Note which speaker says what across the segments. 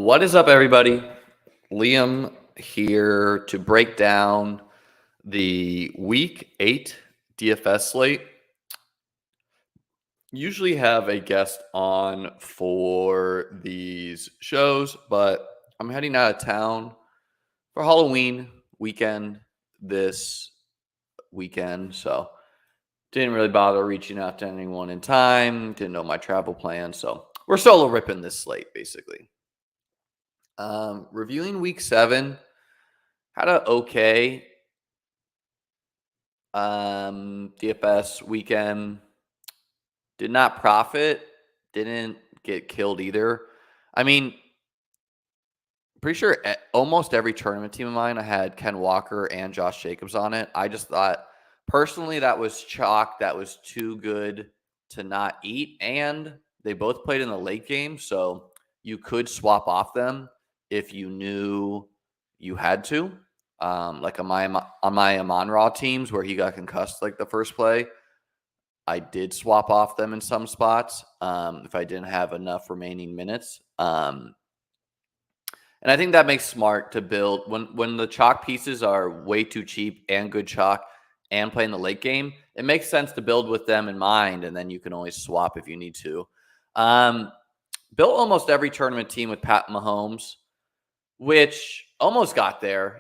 Speaker 1: What is up, everybody? Liam here to break down the Week 8 DFS slate. Usually have a guest on for these shows, but I'm heading out of town for Halloween weekend this weekend, so didn't really bother reaching out to anyone in time. Didn't know my travel plans, so we're solo ripping this slate, basically. Reviewing week 7, had a okay DFS weekend. Did not profit, didn't get killed either. I mean, pretty sure almost every tournament team of mine, I had Ken Walker and Josh Jacobs on it. I just thought, personally, that was chalk. That was too good to not eat. And they both played in the late game, so you could swap off them if you knew you had to. Like on my Amon-Ra teams where he got concussed like the first play, I did swap off them in some spots if I didn't have enough remaining minutes. And I think that makes smart to build when the chalk pieces are way too cheap and good chalk and play in the late game. It makes sense to build with them in mind, and then you can always swap if you need to. Built almost every tournament team with Pat Mahomes, which almost got there.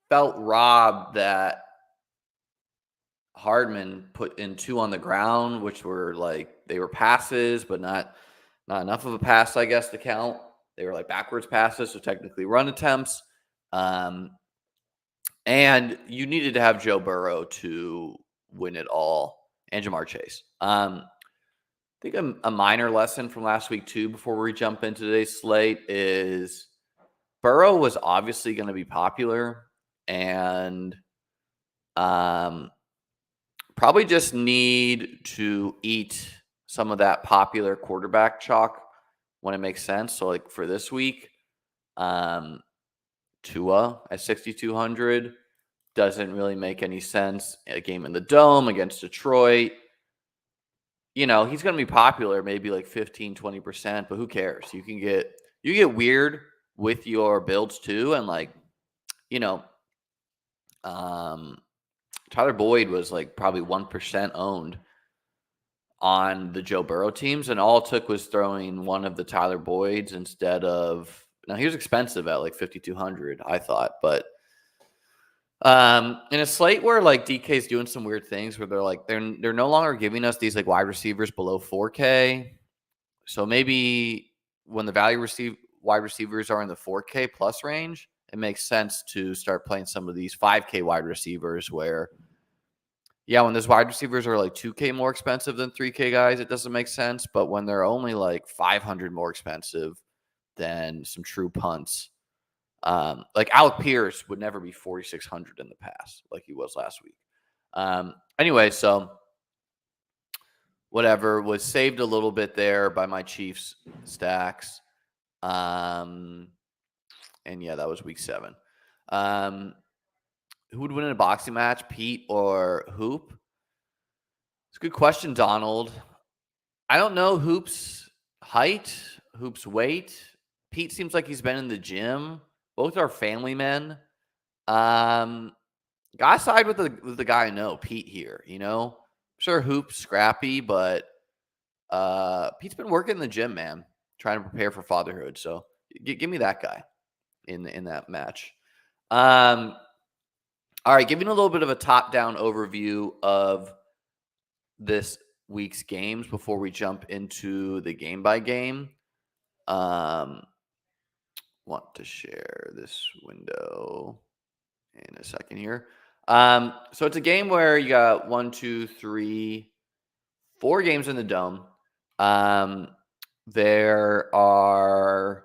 Speaker 1: Felt robbed that Hardman put in 2 on the ground, which were they were passes, but not enough of a pass, I guess, to count. They were like backwards passes, so technically run attempts. And you needed to have Joe Burrow to win it all, and Jamar Chase. I think a minor lesson from last week, too, before we jump into today's slate is Burrow was obviously going to be popular, and probably just need to eat some of that popular quarterback chalk when it makes sense. So, like for this week, Tua at 6,200 doesn't really make any sense. A game in the Dome against Detroit. He's going to be popular, maybe like 15, 20%, but who cares? You get weird with your builds too. And Tyler Boyd was like probably 1% owned on the Joe Burrow teams, and all it took was throwing one of the Tyler Boyds instead of. Now he was expensive at like 5,200, I thought, but in a slate where like DK's doing some weird things where they're no longer giving us these like wide receivers below 4K, so maybe when the wide receivers are in the 4K plus range, it makes sense to start playing some of these 5K wide receivers where. Yeah, when those wide receivers are like 2K more expensive than 3K guys, it doesn't make sense. But when they're only like 500 more expensive than some true punts, like Alec Pierce would never be 4,600 in the past like he was last week. Anyway, so whatever, was saved a little bit there by my Chiefs stacks. And yeah, that was week 7. Who would win in a boxing match, Pete or Hoop? It's a good question, Donald. I don't know Hoop's height, Hoop's weight. Pete seems like he's been in the gym. Both are family men. Gotta side with the guy I know, Pete here. I'm sure Hoop's scrappy, but Pete's been working in the gym, man, trying to prepare for fatherhood. So give me that guy in that match. All right, giving a little bit of a top-down overview of this week's games before we jump into the game-by-game. Want to share this window in a second here. So it's a game where you got 4 games in the Dome. There are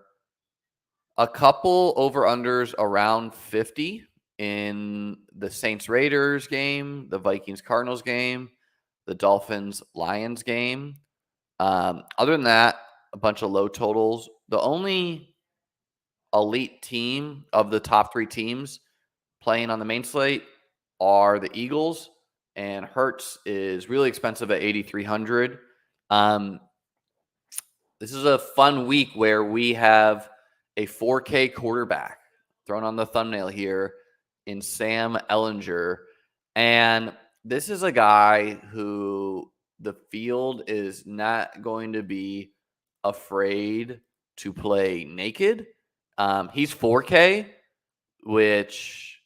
Speaker 1: a couple over-unders around 50 in the Saints-Raiders game, the Vikings-Cardinals game, the Dolphins-Lions game. Other than that, a bunch of low totals. The only elite team of the top 3 teams playing on the main slate are the Eagles, and Hurts is really expensive at 8,300. this is a fun week where we have a 4K quarterback thrown on the thumbnail here in Sam Ehlinger. And this is a guy who the field is not going to be afraid to play naked. He's 4K, which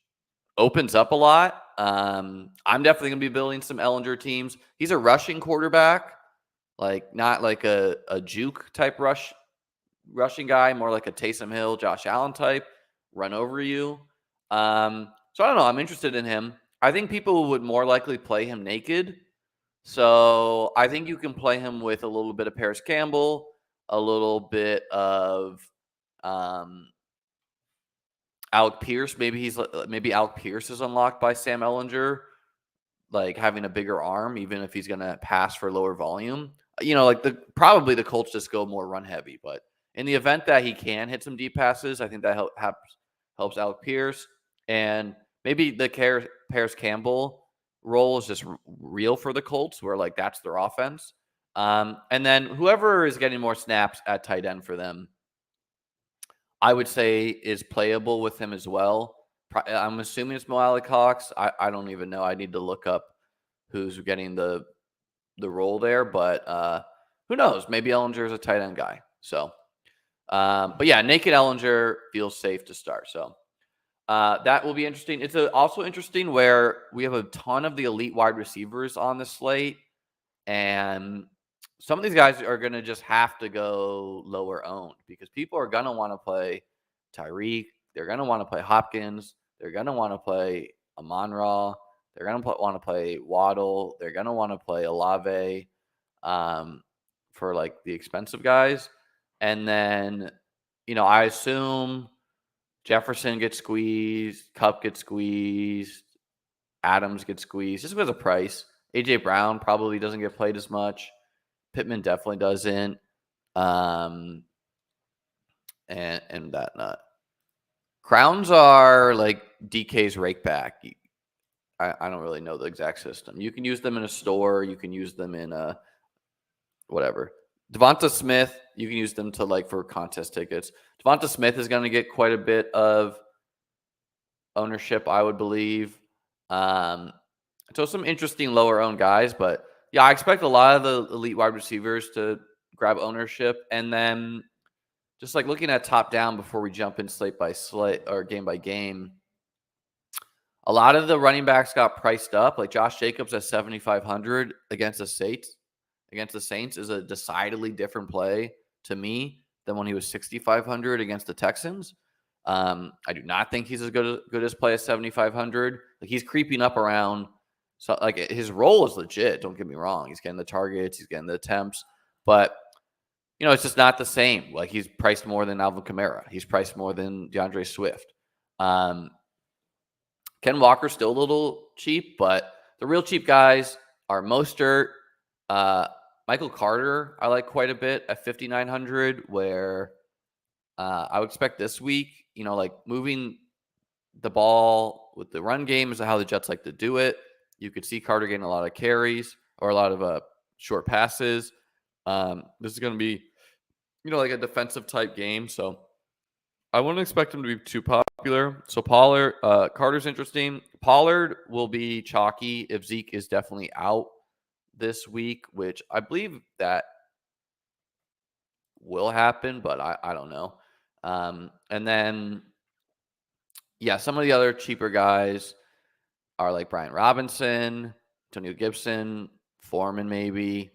Speaker 1: opens up a lot. I'm definitely going to be building some Ehlinger teams. He's a rushing quarterback, like not like a juke type rushing guy, more like a Taysom Hill, Josh Allen type, run over you. So I don't know. I'm interested in him. I think people would more likely play him naked. So I think you can play him with a little bit of Paris Campbell, a little bit of Alec Pierce. Maybe Alec Pierce is unlocked by Sam Ehlinger, like having a bigger arm, even if he's going to pass for lower volume. Like probably the Colts just go more run heavy, but in the event that he can hit some deep passes, I think that helps Alec Pierce. And maybe the Paris Campbell role is just real for the Colts, where like that's their offense. And then whoever is getting more snaps at tight end for them, I would say is playable with him as well. I'm assuming it's Mo Alley-Cox. I don't even know. I need to look up who's getting the role there, but who knows? Maybe Ehlinger is a tight end guy. So, but yeah, naked Ehlinger feels safe to start. So that will be interesting. It's also interesting where we have a ton of the elite wide receivers on the slate, and some of these guys are going to just have to go lower owned because people are going to want to play Tyreek. They're going to want to play Hopkins. They're going to want to play Amon-Ra. They're going to want to play Waddle. They're going to want to play Olave for like the expensive guys. And then, I assume Jefferson gets squeezed, Kupp gets squeezed, Adams gets squeezed just because of price. A.J. Brown probably doesn't get played as much. Pittman definitely doesn't. And that nut. Crowns are like DK's rake back. I don't really know the exact system. You can use them in a store. You can use them in a whatever. Devonta Smith, you can use them to like for contest tickets. Devonta Smith is going to get quite a bit of ownership, I would believe. So some interesting lower owned guys, but yeah, I expect a lot of the elite wide receivers to grab ownership. And then just like looking at top down before we jump in slate by slate or game by game, a lot of the running backs got priced up. Like Josh Jacobs at 7,500 against the Saints. Against the Saints is a decidedly different play to me than when he was 6,500 against the Texans. I do not think he's as good as play as 7,500. Like he's creeping up around. So like his role is legit. Don't get me wrong. He's getting the targets. He's getting the attempts. But it's just not the same. Like he's priced more than Alvin Kamara. He's priced more than DeAndre Swift. Ken Walker's still a little cheap, but the real cheap guys are Mostert, Michael Carter. I like quite a bit at 5,900. Where I would expect this week, like moving the ball with the run game is how the Jets like to do it. You could see Carter getting a lot of carries or a lot of short passes. This is going to be, like a defensive type game. So I wouldn't expect him to be too popular. So Carter's interesting. Pollard will be chalky if Zeke is definitely out this week, which I believe that will happen, but I don't know. And then, yeah, some of the other cheaper guys are like Brian Robinson, Antonio Gibson, Foreman maybe.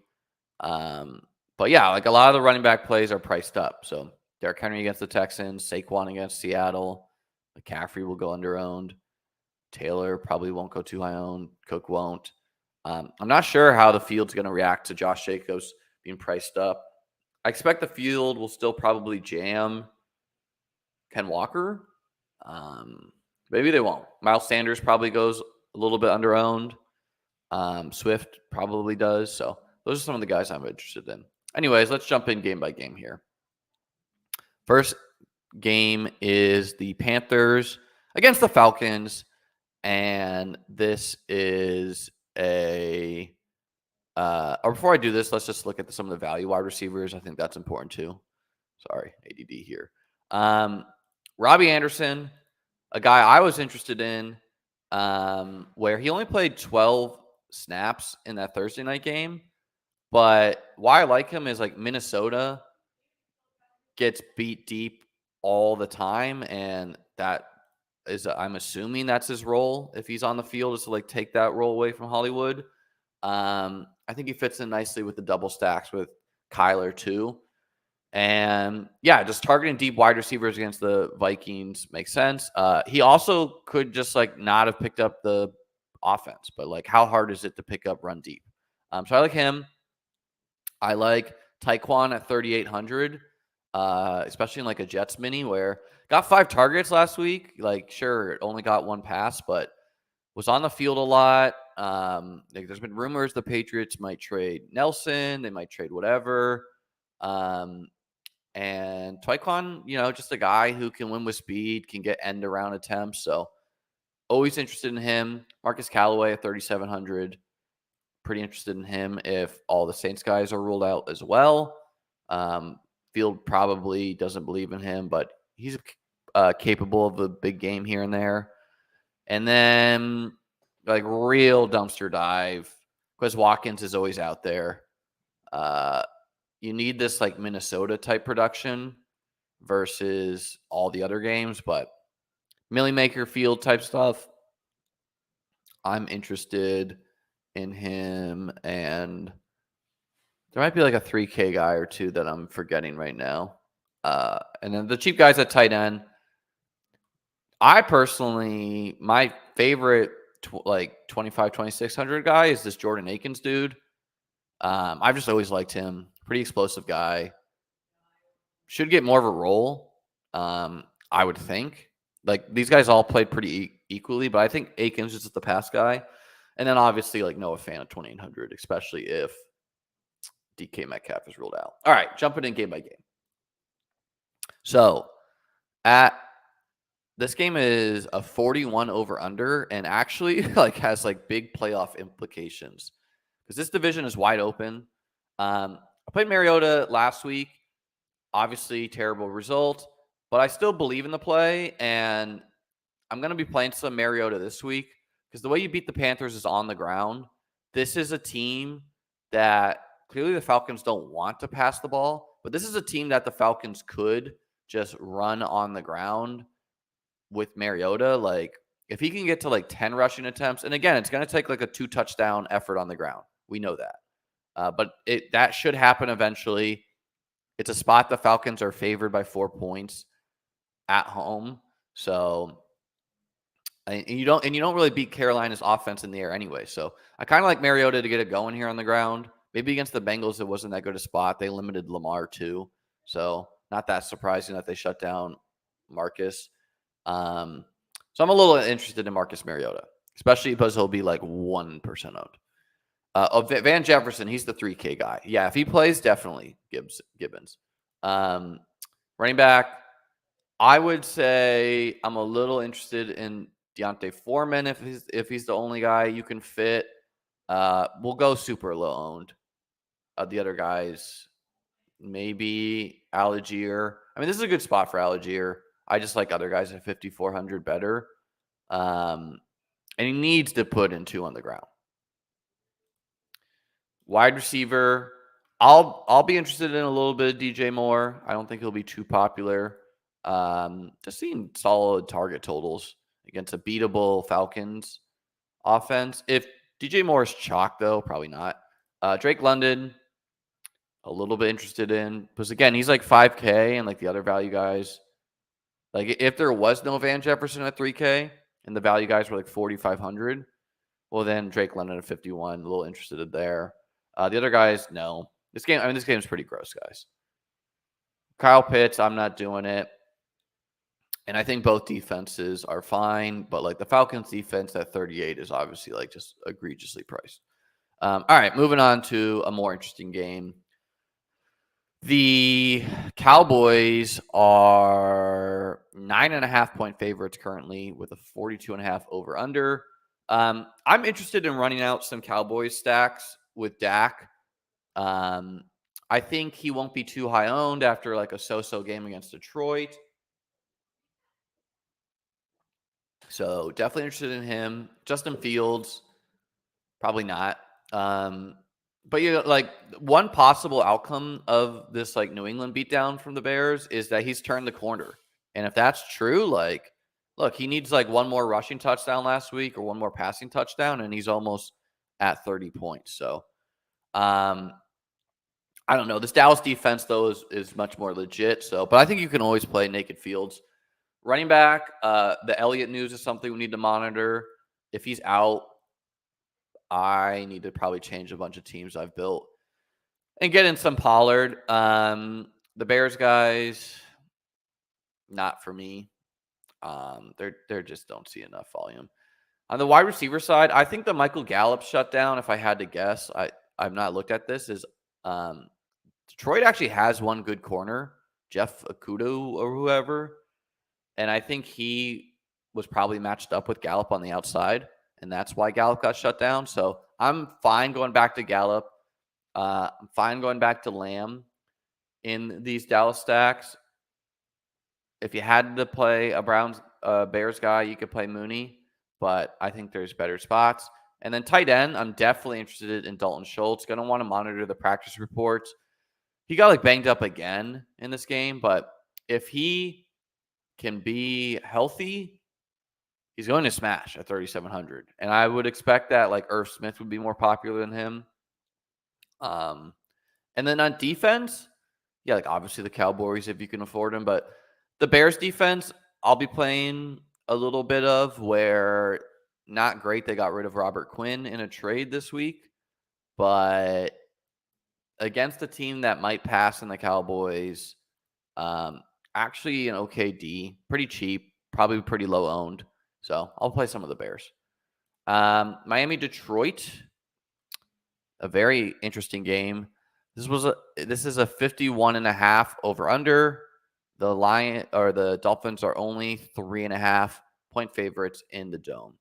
Speaker 1: But yeah, like a lot of the running back plays are priced up. So Derrick Henry against the Texans, Saquon against Seattle, McCaffrey will go under owned. Taylor probably won't go too high owned. Cook won't. I'm not sure how the field's going to react to Josh Jacobs being priced up. I expect the field will still probably jam Ken Walker. Maybe they won't. Miles Sanders probably goes a little bit under owned. Swift probably does. So those are some of the guys I'm interested in. Anyways, let's jump in game by game here. First game is the Panthers against the Falcons. And this is a Or before I do this, let's just look at some of the value wide receivers. I think that's important too. Sorry, ADD here. Robbie Anderson, a guy I was interested in, where he only played 12 snaps in that Thursday night game. But why I like him is like Minnesota gets beat deep all the time, and that is, I'm assuming that's his role if he's on the field, is to like take that role away from Hollywood. I think he fits in nicely with the double stacks with Kyler too. And yeah, just targeting deep wide receivers against the Vikings makes sense. He also could just like not have picked up the offense, but like how hard is it to pick up run deep? So I like him. I like Tyquan at 3,800, especially in like a Jets mini where got 5 targets last week. Like, sure, only got 1 pass, but was on the field a lot. Like there's been rumors the Patriots might trade Nelson, they might trade whatever. And Tyquan, just a guy who can win with speed, can get end around attempts. So always interested in him. Marcus Callaway at 3,700. Pretty interested in him if all the Saints guys are ruled out as well. Field probably doesn't believe in him, but he's capable of a big game here and there. And then like real dumpster dive, because Watkins is always out there. You need this like Minnesota type production versus all the other games, but Millie Maker field type stuff, I'm interested in him. And there might be like a 3K guy or two that I'm forgetting right now. And then the cheap guys at tight end. I personally, my favorite like 25, 2,600 guy is this Jordan Akins dude. I've just always liked him. Pretty explosive guy. Should get more of a role, I would think. Like these guys all played pretty equally, but I think Akins is just the pass guy. And then obviously like Noah Fant at 2,800, especially if DK Metcalf is ruled out. All right, jumping in game by game. So this game is a 41 over under, and actually like has like big playoff implications because this division is wide open. I played Mariota last week. Obviously, terrible result, but I still believe in the play, and I'm going to be playing some Mariota this week because the way you beat the Panthers is on the ground. This is a team that clearly the Falcons don't want to pass the ball, but this is a team that the Falcons could just run on the ground with Mariota. Like if he can get to like 10 rushing attempts, and again, it's going to take like a 2 touchdown effort on the ground. We know that. But that should happen eventually. It's a spot the Falcons are favored by 4 points at home. So and you don't really beat Carolina's offense in the air anyway. So I kind of like Mariota to get it going here on the ground. Maybe against the Bengals, it wasn't that good a spot. They limited Lamar too. So not that surprising that they shut down Marcus. So I'm a little interested in Marcus Mariota, especially because he'll be like 1% owned. Van Jefferson, he's the 3K guy. Yeah, if he plays, definitely Gibbons. Running back, I would say I'm a little interested in Deontay Foreman if he's the only guy you can fit. We'll go super low owned. The other guys, maybe Algier. I mean, this is a good spot for Algier. I just like other guys at 5,400 better. And he needs to put in 2 on the ground. Wide receiver, I'll be interested in a little bit of DJ Moore. I don't think he'll be too popular. Just seeing solid target totals against a beatable Falcons offense. If DJ Moore is chalk, though, probably not. Drake London, a little bit interested in. Because, again, he's like 5K and like the other value guys. Like if there was no Van Jefferson at 3K and the value guys were like 4,500, well, then Drake London at 51, a little interested there. The other guys, no. This game is pretty gross, guys. Kyle Pitts, I'm not doing it. And I think both defenses are fine, but like the Falcons defense at 38 is obviously like just egregiously priced. All right, moving on to a more interesting game. The Cowboys are 9.5 point favorites currently with a 42.5 over under. I'm interested in running out some Cowboys stacks with Dak. I think he won't be too high owned after like a so-so game against Detroit. So definitely interested in him. Justin Fields, probably not. But like one possible outcome of this like New England beatdown from the Bears is that he's turned the corner. And if that's true, like, look, he needs like one more rushing touchdown last week or one more passing touchdown, and he's almost at 30 points. So I don't know. This Dallas defense, though, is much more legit. So, but I think you can always play naked Fields. Running back, the Elliott news is something we need to monitor. If he's out, I need to probably change a bunch of teams I've built and get in some Pollard. The Bears guys, not for me. They're just don't see enough volume. On the wide receiver side, I think the Michael Gallup shutdown, if I had to guess, I've not looked at this, is Detroit actually has one good corner, Jeff Okudah or whoever. And I think he was probably matched up with Gallup on the outside, and that's why Gallup got shut down. So I'm fine going back to Gallup. I'm fine going back to Lamb in these Dallas stacks. If you had to play a Bears guy, you could play Mooney, but I think there's better spots. And then tight end, I'm definitely interested in Dalton Schultz. Going to want to monitor the practice reports. He got like banged up again in this game, but if he can be healthy, he's going to smash at 3,700. And I would expect that like Irv Smith would be more popular than him. And then on defense, yeah, like obviously the Cowboys if you can afford them, but the Bears defense, I'll be playing a little bit of where not great. They got rid of Robert Quinn in a trade this week, but against a team that might pass in the Cowboys, actually an okay D, pretty cheap, probably pretty low owned. So I'll play some of the Bears. Miami, Detroit, a very interesting game. This is a 51.5 over under. The Dolphins are only 3.5 point favorites in the Dome.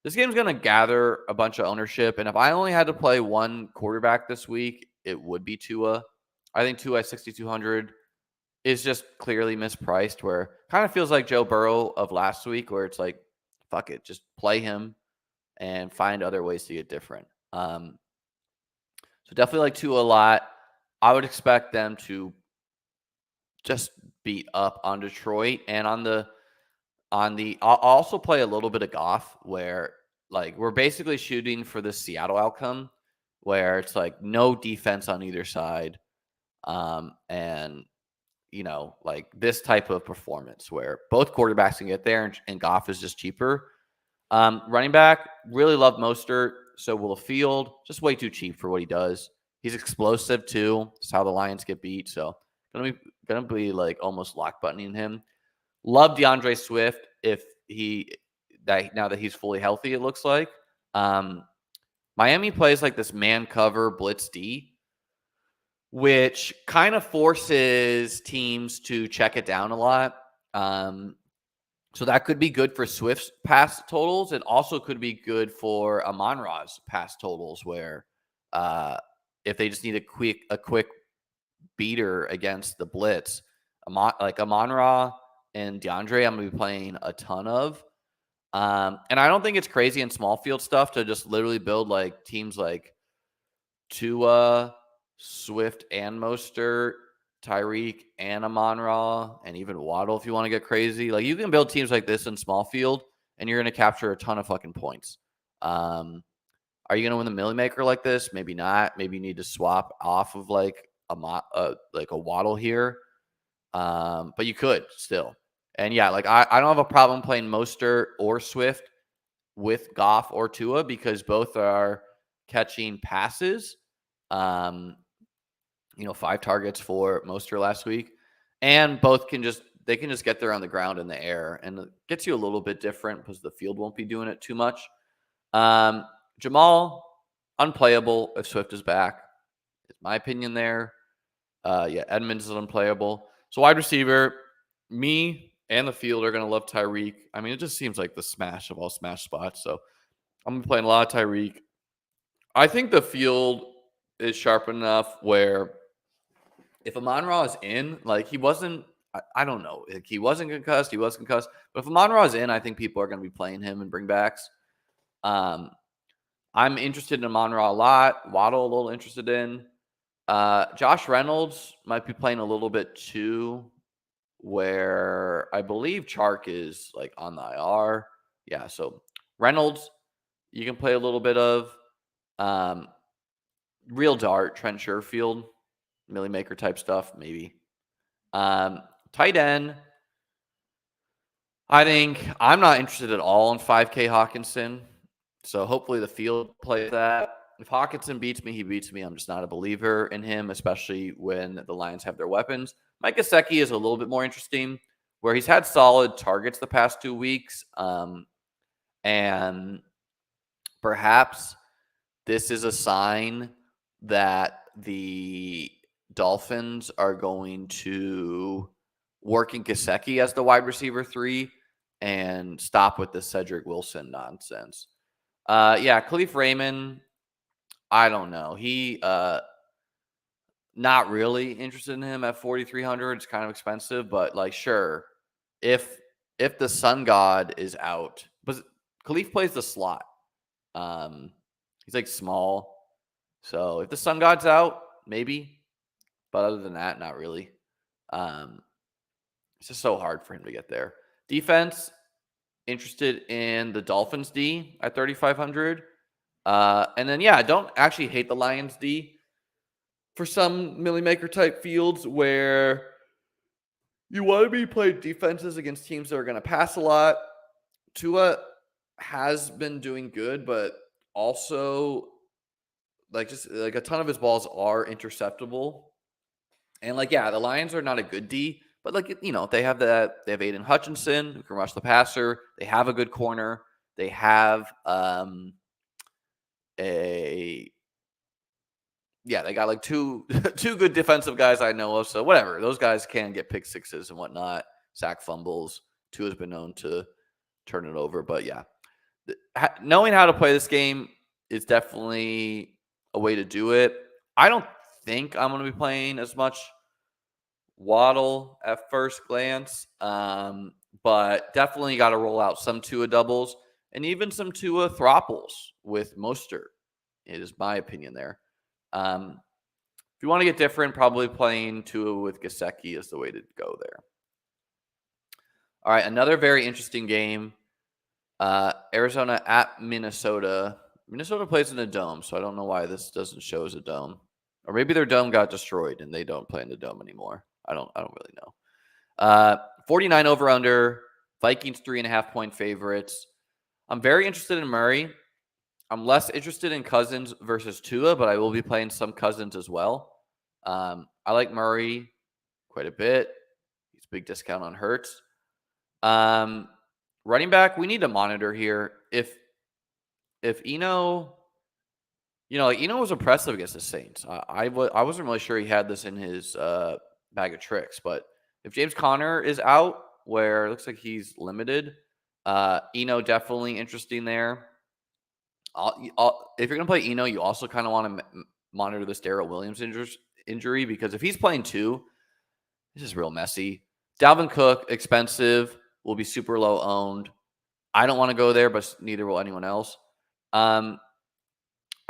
Speaker 1: This game's going to gather a bunch of ownership, and if I only had to play one quarterback this week, it would be Tua. I think Tua at 6,200 is just clearly mispriced, where kind of feels like Joe Burrow of last week, where it's like, fuck it, just play him and find other ways to get different. So definitely like Tua a lot. I would expect them to just beat up on Detroit, and I'll also play a little bit of Goff, where like we're basically shooting for the Seattle outcome, where it's like no defense on either side, and like this type of performance where both quarterbacks can get there, and Goff is just cheaper. Running back, really love Mostert. So will the Field, just way too cheap for what he does. He's explosive too. That's how the Lions get beat. So gonna be like almost lock buttoning him. Love DeAndre Swift now that he's fully healthy, it looks like. Miami plays like this man cover blitz D, which kind of forces teams to check it down a lot. So that could be good for Swift's pass totals. It also could be good for Amon-Ra's pass totals, where if they just need a quick beater against the blitz, like Amon-Ra and DeAndre, I'm going to be playing a ton of. And I don't think it's crazy in small field stuff to just literally build like teams like Tua, Swift, and Mostert, Tyreek, and Amon-Ra, and even Waddle if you want to get crazy. Like you can build teams like this in small field, and you're going to capture a ton of fucking points. Are you going to win the Millie Maker like this? Maybe not. Maybe you need to swap off of like a Waddle here. But you could still. And yeah, like I don't have a problem playing Mostert or Swift with Goff or Tua because both are catching passes. 5 targets for Mostert last week, and both can just get there on the ground in the air, and it gets you a little bit different because the field won't be doing it too much. Jamal, unplayable if Swift is back. Is my opinion there. Edmonds is unplayable. So wide receiver, me and the field are going to love Tyreek. I mean, it just seems like the smash of all smash spots. So I'm playing a lot of Tyreek. I think the field is sharp enough where if Amon-Ra is in, like he wasn't, I don't know, like he wasn't concussed, he was concussed. But if Amon-Ra is in, I think people are going to be playing him and bringbacks. I'm interested in Amon-Ra a lot. Waddle a little interested in. Josh Reynolds might be playing a little bit too, where I believe Chark is like on the IR. Yeah, so Reynolds, you can play a little bit of. Real dart, Trent Sherfield, Millie Maker type stuff, maybe. Tight end, I think I'm not interested at all in 5K Hawkinson. So hopefully the field plays that. If Hawkinson beats me, he beats me. I'm just not a believer in him, especially when the Lions have their weapons. Mike Gesicki is a little bit more interesting, where he's had solid targets the past 2 weeks. And perhaps this is a sign that the Dolphins are going to work in Gesicki as the wide receiver 3 and stop with the Cedric Wilson nonsense. Khalif Raymond, I don't know. He not really interested in him at 4,300. It's kind of expensive, but like sure, if the Sun God is out, but Khalif plays the slot. He's like small, so if the Sun God's out, maybe. But other than that, not really. It's just so hard for him to get there. Defense, interested in the Dolphins D at 3,500. And then, I don't actually hate the Lions D for some Millie Maker type fields where you want to be playing defenses against teams that are going to pass a lot. Tua has been doing good, but also like a ton of his balls are interceptable. And the Lions are not a good D, but they have Aiden Hutchinson who can rush the passer. They have a good corner. They have they got like two good defensive guys I know of. So whatever, those guys can get pick sixes and whatnot, sack fumbles. Tua has been known to turn it over, but knowing how to play this game is definitely a way to do it. I don't think I'm going to be playing as much Waddle at first glance, but definitely got to roll out some Tua doubles and even some Tua thropples with Mostert. It is my opinion there. If you want to get different, probably playing Tua with Gesicki is the way to go there. All right, another very interesting game. Arizona at Minnesota. Minnesota plays in a dome, so I don't know why this doesn't show as a dome. Or maybe their dome got destroyed and they don't play in the dome anymore. I don't really know. 49 over under. Vikings 3.5 point favorites. I'm very interested in Murray. I'm less interested in Cousins versus Tua, but I will be playing some Cousins as well. I like Murray quite a bit. He's a big discount on Hurts. Running back, we need to monitor here. If Eno, Eno was impressive against the Saints. I wasn't really sure he had this in his bag of tricks, but if James Conner is out, where it looks like he's limited, Eno definitely interesting there. If you're going to play Eno, you also kind of want to monitor this Darrell Williams injury because if he's playing too, this is real messy. Dalvin Cook, expensive, will be super low owned. I don't want to go there, but neither will anyone else. I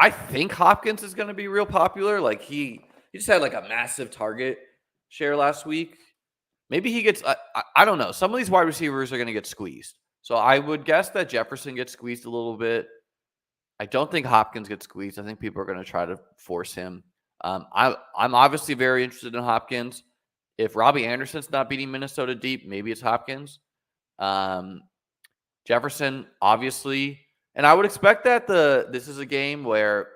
Speaker 1: think Hopkins is going to be real popular. Like he just had like a massive target share last week. Maybe he gets, I don't know. Some of these wide receivers are going to get squeezed. So I would guess that Jefferson gets squeezed a little bit. I don't think Hopkins gets squeezed. I think people are going to try to force him. I'm obviously very interested in Hopkins. If Robbie Anderson's not beating Minnesota deep, maybe it's Hopkins. Jefferson, obviously. And I would expect that this is a game where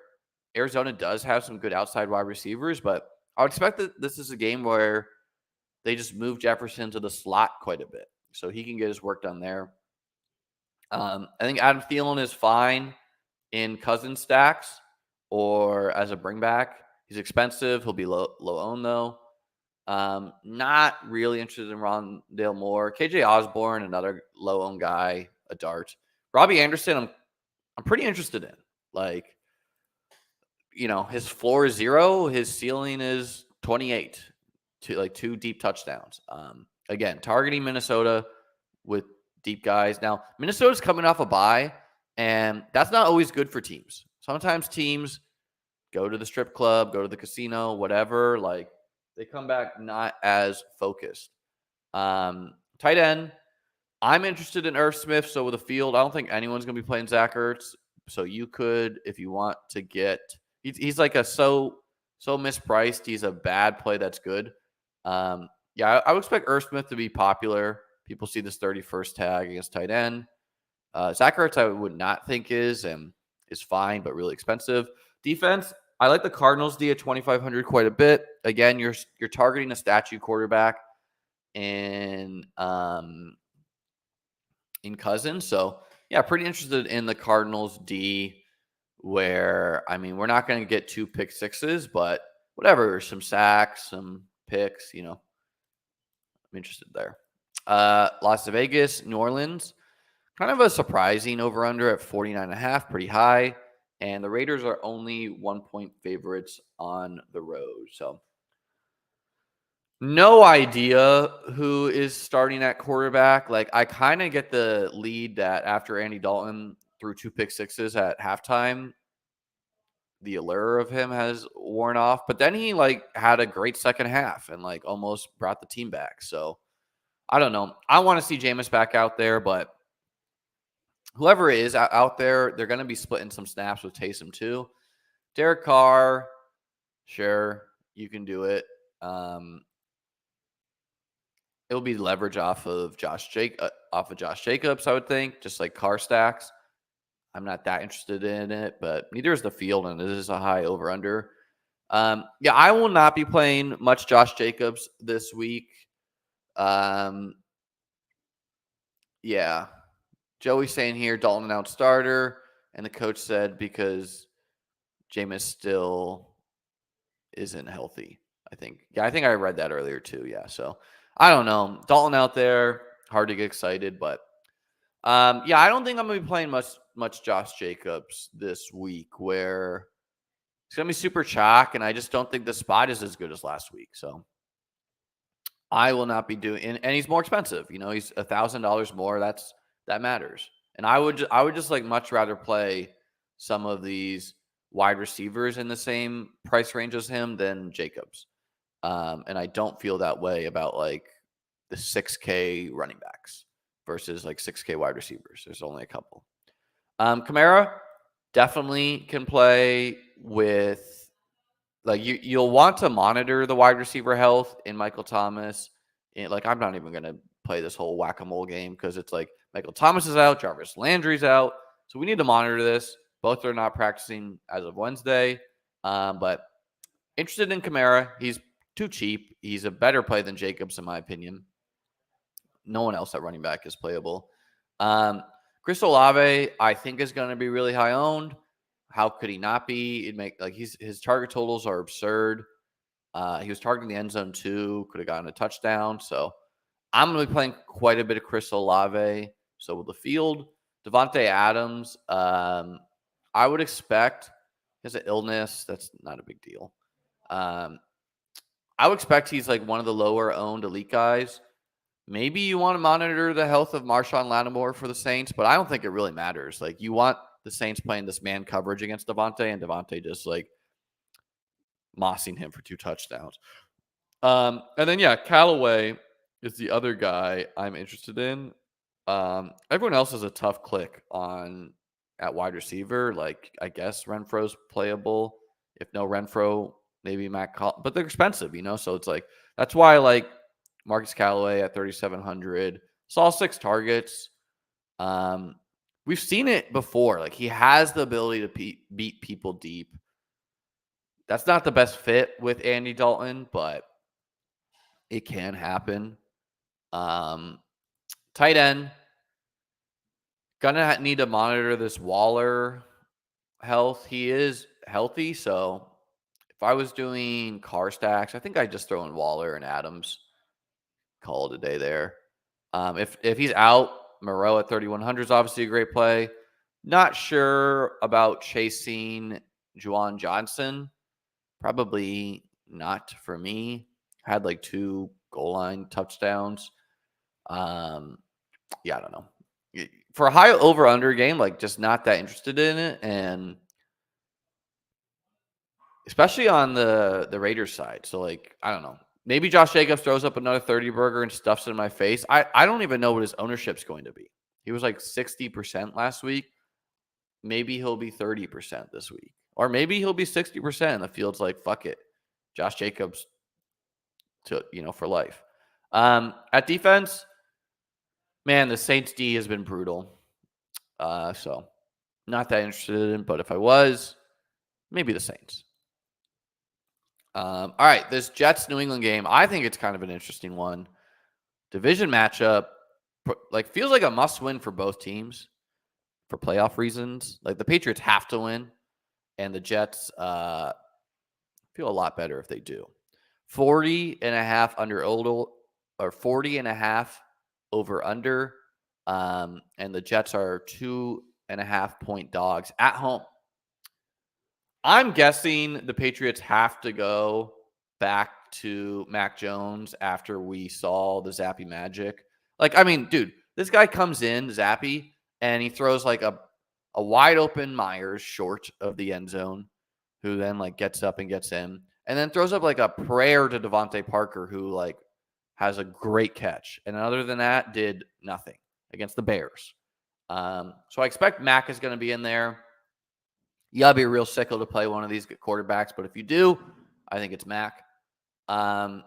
Speaker 1: Arizona does have some good outside wide receivers, but I would expect that this is a game where they just move Jefferson to the slot quite a bit so he can get his work done there. I think Adam Thielen is fine in Cousins stacks or as a bringback. He's expensive. He'll be low owned though. Not really interested in Rondale Moore. KJ Osborne, another low owned guy, a dart. Robbie Anderson, I'm pretty interested in. Like his floor is 0, his ceiling is 28, to 2 deep touchdowns. Again, targeting Minnesota with deep guys. Now, Minnesota's coming off a bye, and that's not always good for teams. Sometimes teams go to the strip club, go to the casino, whatever. Like, they come back not as focused. Tight end, I'm interested in Irv Smith. So with the field, I don't think anyone's going to be playing Zach Ertz. So you could, if you want to get, he's like so mispriced. He's a bad play that's good. Yeah, I would expect Irv Smith to be popular. People see this 31st tag against tight end. Zach Ertz, I would not think is fine, but really expensive. Defense, I like the Cardinals D at 2,500 quite a bit. Again, you're targeting a statue quarterback in Cousins. So yeah, pretty interested in the Cardinals D, where, I mean, we're not going to get 2 pick sixes, but whatever, some sacks, some picks, I'm interested there. Las Vegas, New Orleans, kind of a surprising over-under at 49.5, pretty high. And the Raiders are only 1-point favorites on the road. So no idea who is starting at quarterback. Like, I kind of get the lead that after Andy Dalton threw 2 pick sixes at halftime, the allure of him has worn off. But then he had a great second half and almost brought the team back. So I don't know. I want to see Jameis back out there, but whoever is out there, they're going to be splitting some snaps with Taysom too. Derek Carr, sure, you can do it. It'll be leverage off of Josh Jacobs, I would think, just like Carr stacks. I'm not that interested in it, but neither is the field, and it is a high over-under. Yeah, I will not be playing much Josh Jacobs this week. Yeah. Joey's saying here, Dalton announced starter, and the coach said because Jameis still isn't healthy, I think. Yeah, I think I read that earlier too. Yeah, so I don't know. Dalton out there, hard to get excited, but yeah, I don't think I'm going to be playing much Josh Jacobs this week, where it's going to be super chalk, and I just don't think the spot is as good as last week. So I will not be doing, and he's more expensive. He's $1,000 more. That matters. And I would just much rather play some of these wide receivers in the same price range as him than Jacobs. And I don't feel that way about the 6K running backs versus 6K wide receivers. There's only a couple. Kamara definitely can play with, you'll want to monitor the wide receiver health in Michael Thomas. And I'm not even going to play this whole whack-a-mole game because it's Michael Thomas is out, Jarvis Landry's out. So we need to monitor this. Both are not practicing as of Wednesday. But interested in Kamara. He's too cheap. He's a better play than Jacobs, in my opinion. No one else at running back is playable. Chris Olave, I think, is going to be really high owned. How could he not be? His target totals are absurd. He was targeting the end zone too. Could have gotten a touchdown. So I'm going to be playing quite a bit of Chris Olave. So with the field, Devontae Adams, I would expect he has an illness. That's not a big deal. I would expect he's one of the lower owned elite guys. Maybe you want to monitor the health of Marshawn Lattimore for the Saints, but I don't think it really matters. You want the Saints playing this man coverage against Devontae, and Devontae just mossing him for 2 touchdowns. And then, yeah, Callaway is the other guy I'm interested in. Everyone else is a tough click at wide receiver. I guess Renfro's playable. If no Renfro, maybe Matt Collins, but they're expensive, so it's that's why I like Marcus Callaway at 3,700. Saw 6 targets. We've seen it before. He has the ability to beat people deep. That's not the best fit with Andy Dalton, but it can happen. Tight end, gonna need to monitor this Waller health. He is healthy, so if I was doing car stacks, I think I'd just throw in Waller and Adams. Call it a day there. If he's out, Moreau at 3,100 is obviously a great play. Not sure about chasing Juwan Johnson, probably not for me. Had like 2 goal line touchdowns. Yeah, I don't know. For a high over under game, like just not that interested in it, and especially on the Raiders side. So like, I don't know. Maybe Josh Jacobs throws up another 30 burger and stuffs it in my face. I don't even know what his ownership's going to be. He was like 60% last week. Maybe he'll be 30% this week. Or maybe he'll be 60%. The field's like, fuck it. Josh Jacobs for life. At defense, man, the Saints D has been brutal. So not that interested in, but if I was, maybe the Saints. All right, this Jets New England game, I think it's kind of an interesting one. Division matchup, like feels like a must win for both teams for playoff reasons. Like the Patriots have to win, and the Jets feel a lot better if they do. 40.5 under total, or 40.5 over under. And the Jets are 2.5 point dogs at home. I'm guessing the Patriots have to go back to Mac Jones after we saw the Zappy magic. Like, I mean, dude, this guy comes in, Zappy, and he throws like a wide open Myers short of the end zone, who then like gets up and gets in, and then throws up like a prayer to Devontae Parker, who like has a great catch. And other than that, did nothing against the Bears. So I expect Mac is going to be in there. You got to be a real sicko to play one of these quarterbacks. But if you do, I think it's Mac. Yeah,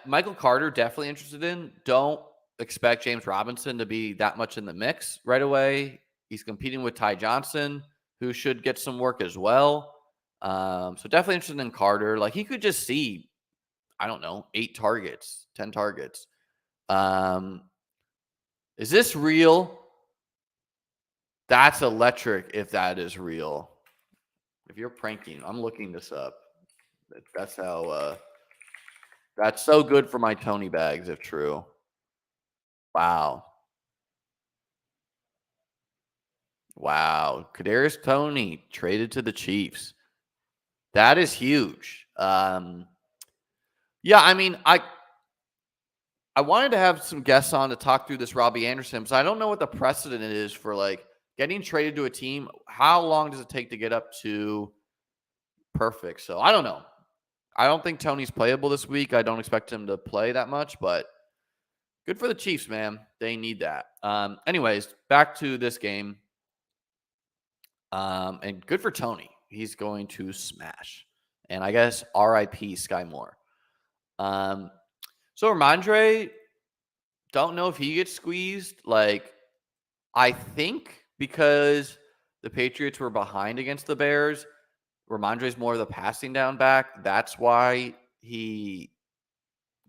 Speaker 1: Michael Carter, definitely interested in. Don't expect James Robinson to be that much in the mix right away. He's competing with Ty Johnson, who should get some work as well. So definitely interested in Carter. Like he could just see, I don't know, 8 targets, 10 targets. Is this real? That's electric if that is real. If you're pranking, I'm looking this up. That's how that's so good for my Tony bags if true. Wow. Wow. Kadarius Toney traded to the Chiefs. That is huge. Yeah, I mean, I wanted to have some guests on to talk through this Robbie Anderson, because I don't know what the precedent is for like getting traded to a team. How long does it take to get up to perfect? So I don't know. I don't think Tony's playable this week. I don't expect him to play that much, but good for the Chiefs, man. They need that. Anyways, back to this game. And good for Tony. He's going to smash. And I guess RIP Sky Moore. So Ramondre, don't know if he gets squeezed. Like, I think because the Patriots were behind against the Bears, Ramondre's more of the passing down back. That's why he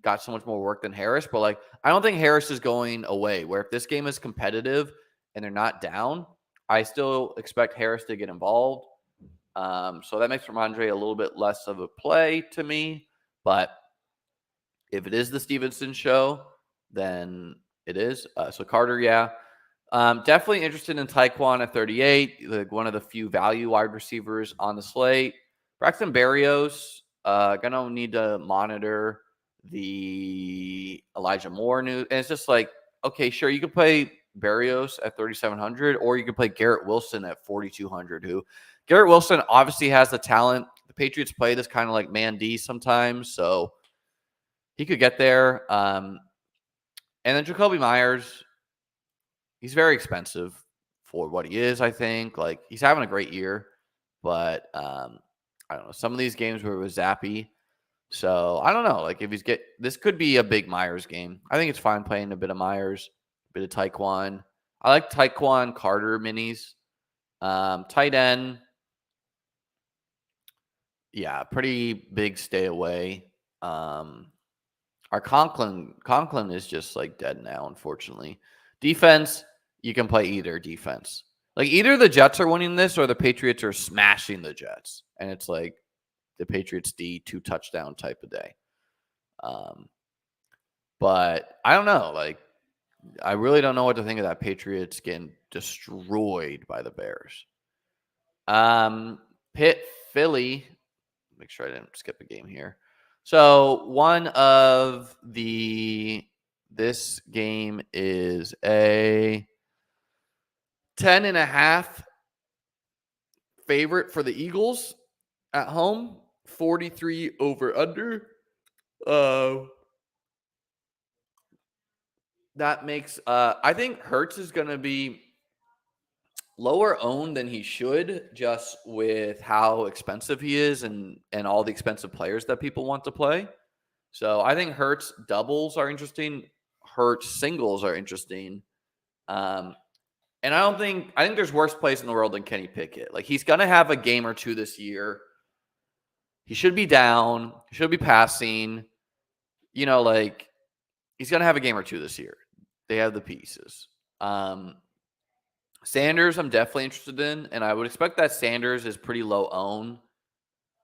Speaker 1: got so much more work than Harris. But like, I don't think Harris is going away. Where if this game is competitive and they're not down, I still expect Harris to get involved. So that makes Ramondre a little bit less of a play to me. But if it is the Stevenson show, then it is. So Carter, yeah. Definitely interested in Tyquan at 38, like one of the few value wide receivers on the slate. Braxton Berrios, gonna need to monitor the Elijah Moore news. And it's just like, okay, sure, you could play Berrios at 3,700, or you could play Garrett Wilson at 4,200. Who Garrett Wilson obviously has the talent. The Patriots play this kind of like man D sometimes, so he could get there. And then Jacoby Myers, he's very expensive for what he is, I think. Like, he's having a great year, but I don't know. Some of these games were with Zappy. So I don't know. Like, if this could be a big Myers game. I think it's fine playing a bit of Myers, a bit of Tyquan. I like Tyquan Carter minis. Tight end. Yeah, pretty big stay away. Our Conklin is just like dead now, unfortunately. Defense, you can play either defense. Like either the Jets are winning this or the Patriots are smashing the Jets. And it's like the Patriots D 2 touchdown type of day. But I don't know. Like, I really don't know what to think of that Patriots getting destroyed by the Bears. Pitt, Philly. Make sure I didn't skip a game here. So this game is a 10.5 favorite for the Eagles at home, 43 over under. That makes I think Hurts is going to be lower owned than he should, just with how expensive he is and all the expensive players that people want to play. So I think Hurts doubles are interesting. Hurts singles are interesting. And I think there's worse plays in the world than Kenny Pickett. Like, he's going to have a game or two this year. He should be down. He should be passing. He's going to have a game or two this year. They have the pieces. Sanders, I'm definitely interested in, and I would expect that Sanders is pretty low owned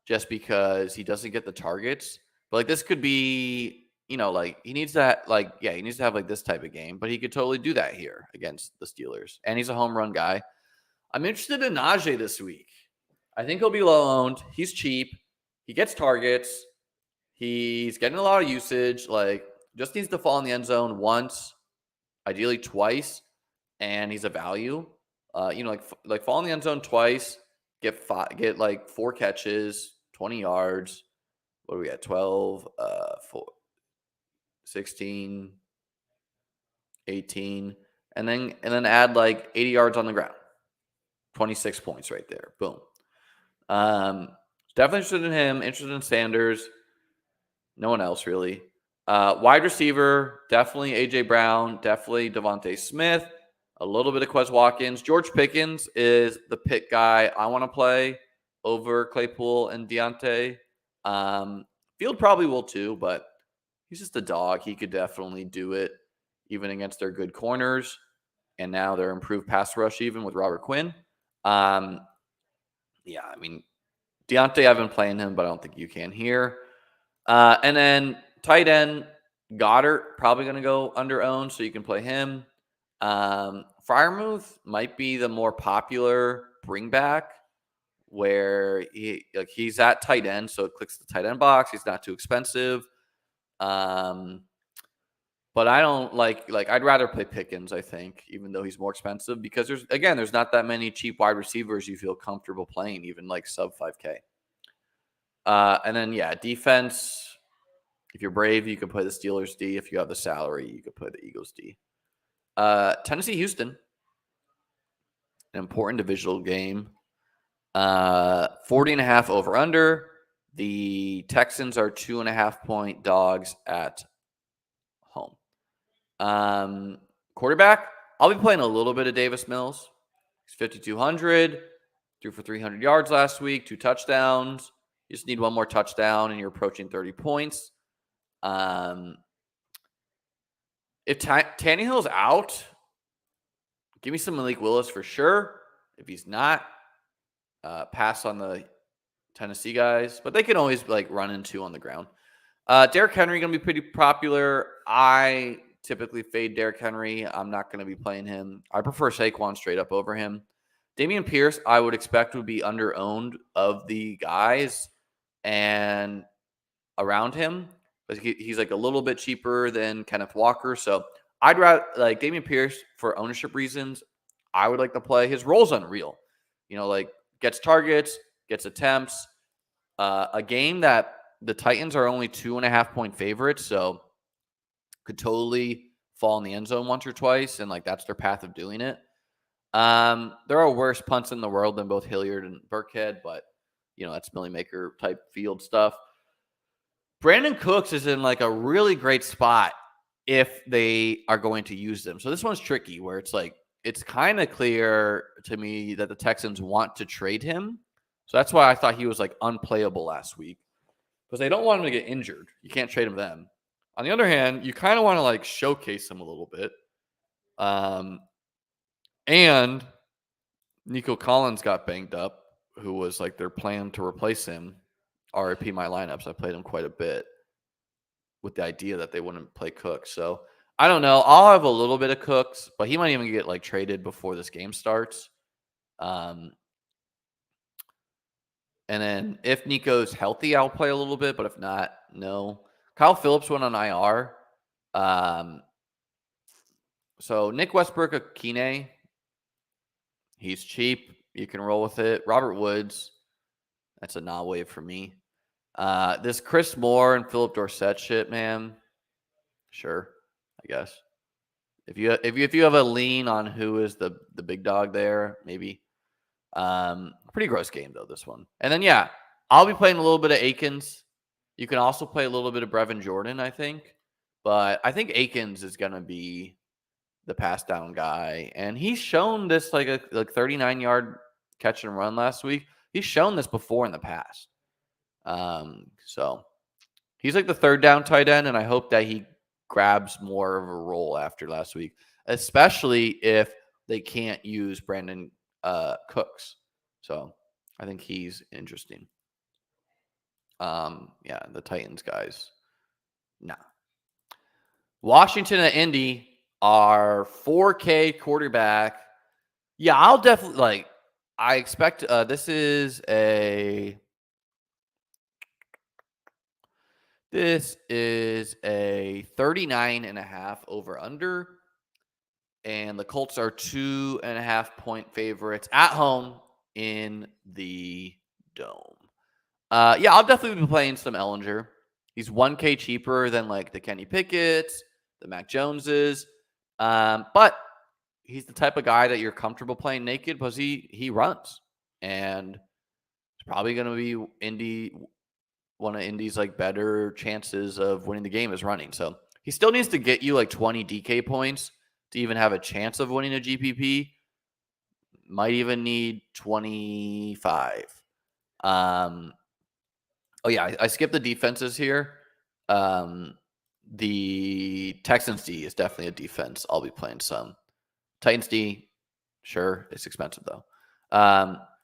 Speaker 1: just because he doesn't get the targets. But this could be, he needs that, he needs to have this type of game, but he could totally do that here against the Steelers. And he's a home run guy. I'm interested in Najee this week. I think he'll be low owned. He's cheap. He gets targets. He's getting a lot of usage. Just needs to fall in the end zone once, ideally twice, and he's a value. Fall in the end zone twice, get 4 catches, 20 yards. What do we got? 12, 16, 18, and then add 80 yards on the ground. 26 points right there. Boom. Definitely interested in him. Interested in Sanders. No one else really. Wide receiver, definitely AJ Brown, definitely Devontae Smith, a little bit of Quez Watkins. George Pickens is the pick guy I want to play over Claypool and Deontay. Field probably will too, but he's just a dog. He could definitely do it even against their good corners. And now their improved pass rush even with Robert Quinn. Deontay, I've been playing him, but I don't think you can here. And then tight end, Goddard, probably going to go under owned, so you can play him. Freiermuth might be the more popular bring back, where he's at tight end, so it clicks the tight end box. He's not too expensive. But I don't I'd rather play Pickens, I think, even though he's more expensive, because there's not that many cheap wide receivers you feel comfortable playing, even sub 5K. And then, defense. If you're brave, you can play the Steelers D. If you have the salary, you could play the Eagles D. Tennessee, Houston. An important divisional game. 40.5 over under. The Texans are 2.5-point dogs at home. Quarterback, I'll be playing a little bit of Davis Mills. He's 5,200. Threw for 300 yards last week, 2 touchdowns. You just need one more touchdown, and you're approaching 30 points. If Tannehill's out, give me some Malik Willis for sure. If he's not, pass on the Tennessee guys, but they can always run into on the ground. Derrick Henry going to be pretty popular. I typically fade Derrick Henry. I'm not going to be playing him. I prefer Saquon straight up over him. Dameon Pierce, I would expect would be under owned of the guys and around him. But he's a little bit cheaper than Kenneth Walker. So I'd rather Dameon Pierce for ownership reasons. I would like to play. His role's unreal. Gets targets, gets attempts. A game that the Titans are only 2.5-point favorites, so could totally fall in the end zone once or twice, and that's their path of doing it. There are worse punts in the world than both Hilliard and Burkhead, but that's Millie Maker type field stuff. Brandon Cooks is in a really great spot if they are going to use them. So this one's tricky, where it's kind of clear to me that the Texans want to trade him. So that's why I thought he was unplayable last week, because they don't want him to get injured. You can't trade him then. On the other hand, you kind of want to showcase him a little bit. And Nico Collins got banged up, who was their plan to replace him. RIP my lineups. I played him quite a bit with the idea that they wouldn't play Cooks. So I don't know. I'll have a little bit of Cooks, but he might even get traded before this game starts. And then if Nico's healthy, I'll play a little bit, but if not, no. Kyle Phillips went on IR. So Nick Westbrook-Akine, he's cheap. You can roll with it. Robert Woods, that's a nah wave for me. This Chris Moore and Philip Dorsett shit, man. Sure, I guess. If you have a lean on who is the big dog there, maybe. Pretty gross game though, this one. And then yeah, I'll be playing a little bit of Akins. You can also play a little bit of Brevin Jordan, I think. But I think Akins is gonna be the pass down guy. And he's shown this like 39-yard catch and run last week. He's shown this before in the past. So he's like the third down tight end, and I hope that he grabs more of a role after last week, especially if they can't use Brandon Cooks. So I think he's interesting. Yeah, the Titans guys. Nah. Washington and Indy are 4K quarterback. Yeah, I'll definitely I expect this is a 39.5 over under. And the Colts are 2.5 point favorites at home in the Dome. Yeah, I'll definitely be playing some Ellinger. He's 1K cheaper than like the Kenny Pickett's, the Mac Joneses. But he's the type of guy that you're comfortable playing naked because he runs. And it's probably going to be one of Indy's like better chances of winning the game is running. So he still needs to get you like 20 DK points to even have a chance of winning a GPP. Might even need 25. Oh yeah, I skipped the defenses here. The Texans D is definitely a defense. I'll be playing some. Titans D, sure, it's expensive though.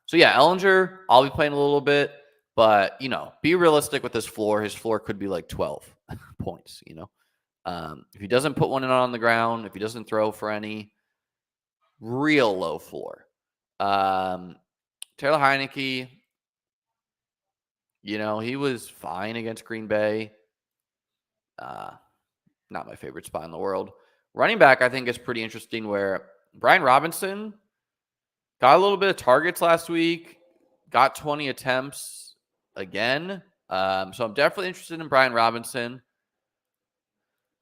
Speaker 1: So yeah, Ellinger, I'll be playing a little bit, but be realistic with his floor. His floor could be like 12 points. If he doesn't put one in on the ground, if he doesn't throw for any, real low floor. Taylor Heineke, he was fine against Green Bay. Not my favorite spot in the world. Running back, I think, is pretty interesting where Brian Robinson got a little bit of targets last week, got 20 attempts again. So I'm definitely interested in Brian Robinson.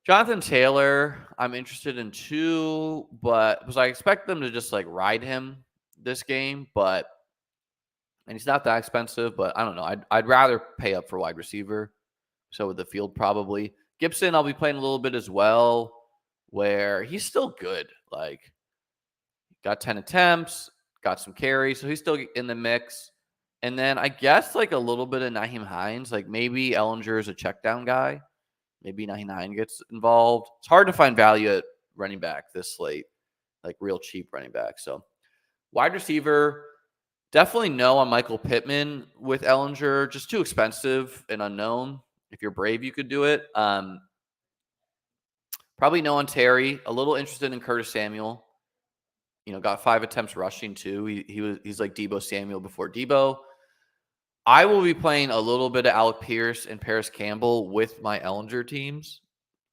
Speaker 1: Jonathan Taylor, I'm interested in too, but because I expect them to just like ride him this game, and he's not that expensive, but I don't know. I'd rather pay up for wide receiver. So with the field, probably. Gibson, I'll be playing a little bit as well, where he's still good. Like, got 10 attempts, got some carries, so he's still in the mix. And then I guess like a little bit of Nyheim Hines, like maybe Ellinger is a check down guy. Maybe 99 gets involved. It's hard to find value at running back this slate, like real cheap running back. So wide receiver, definitely no on Michael Pittman with Ellinger. Just too expensive and unknown. If you're brave, you could do it. Probably no on Terry. A little interested in Curtis Samuel. Got 5 attempts rushing too. He's like Debo Samuel before Debo. I will be playing a little bit of Alec Pierce and Paris Campbell with my Ellinger teams,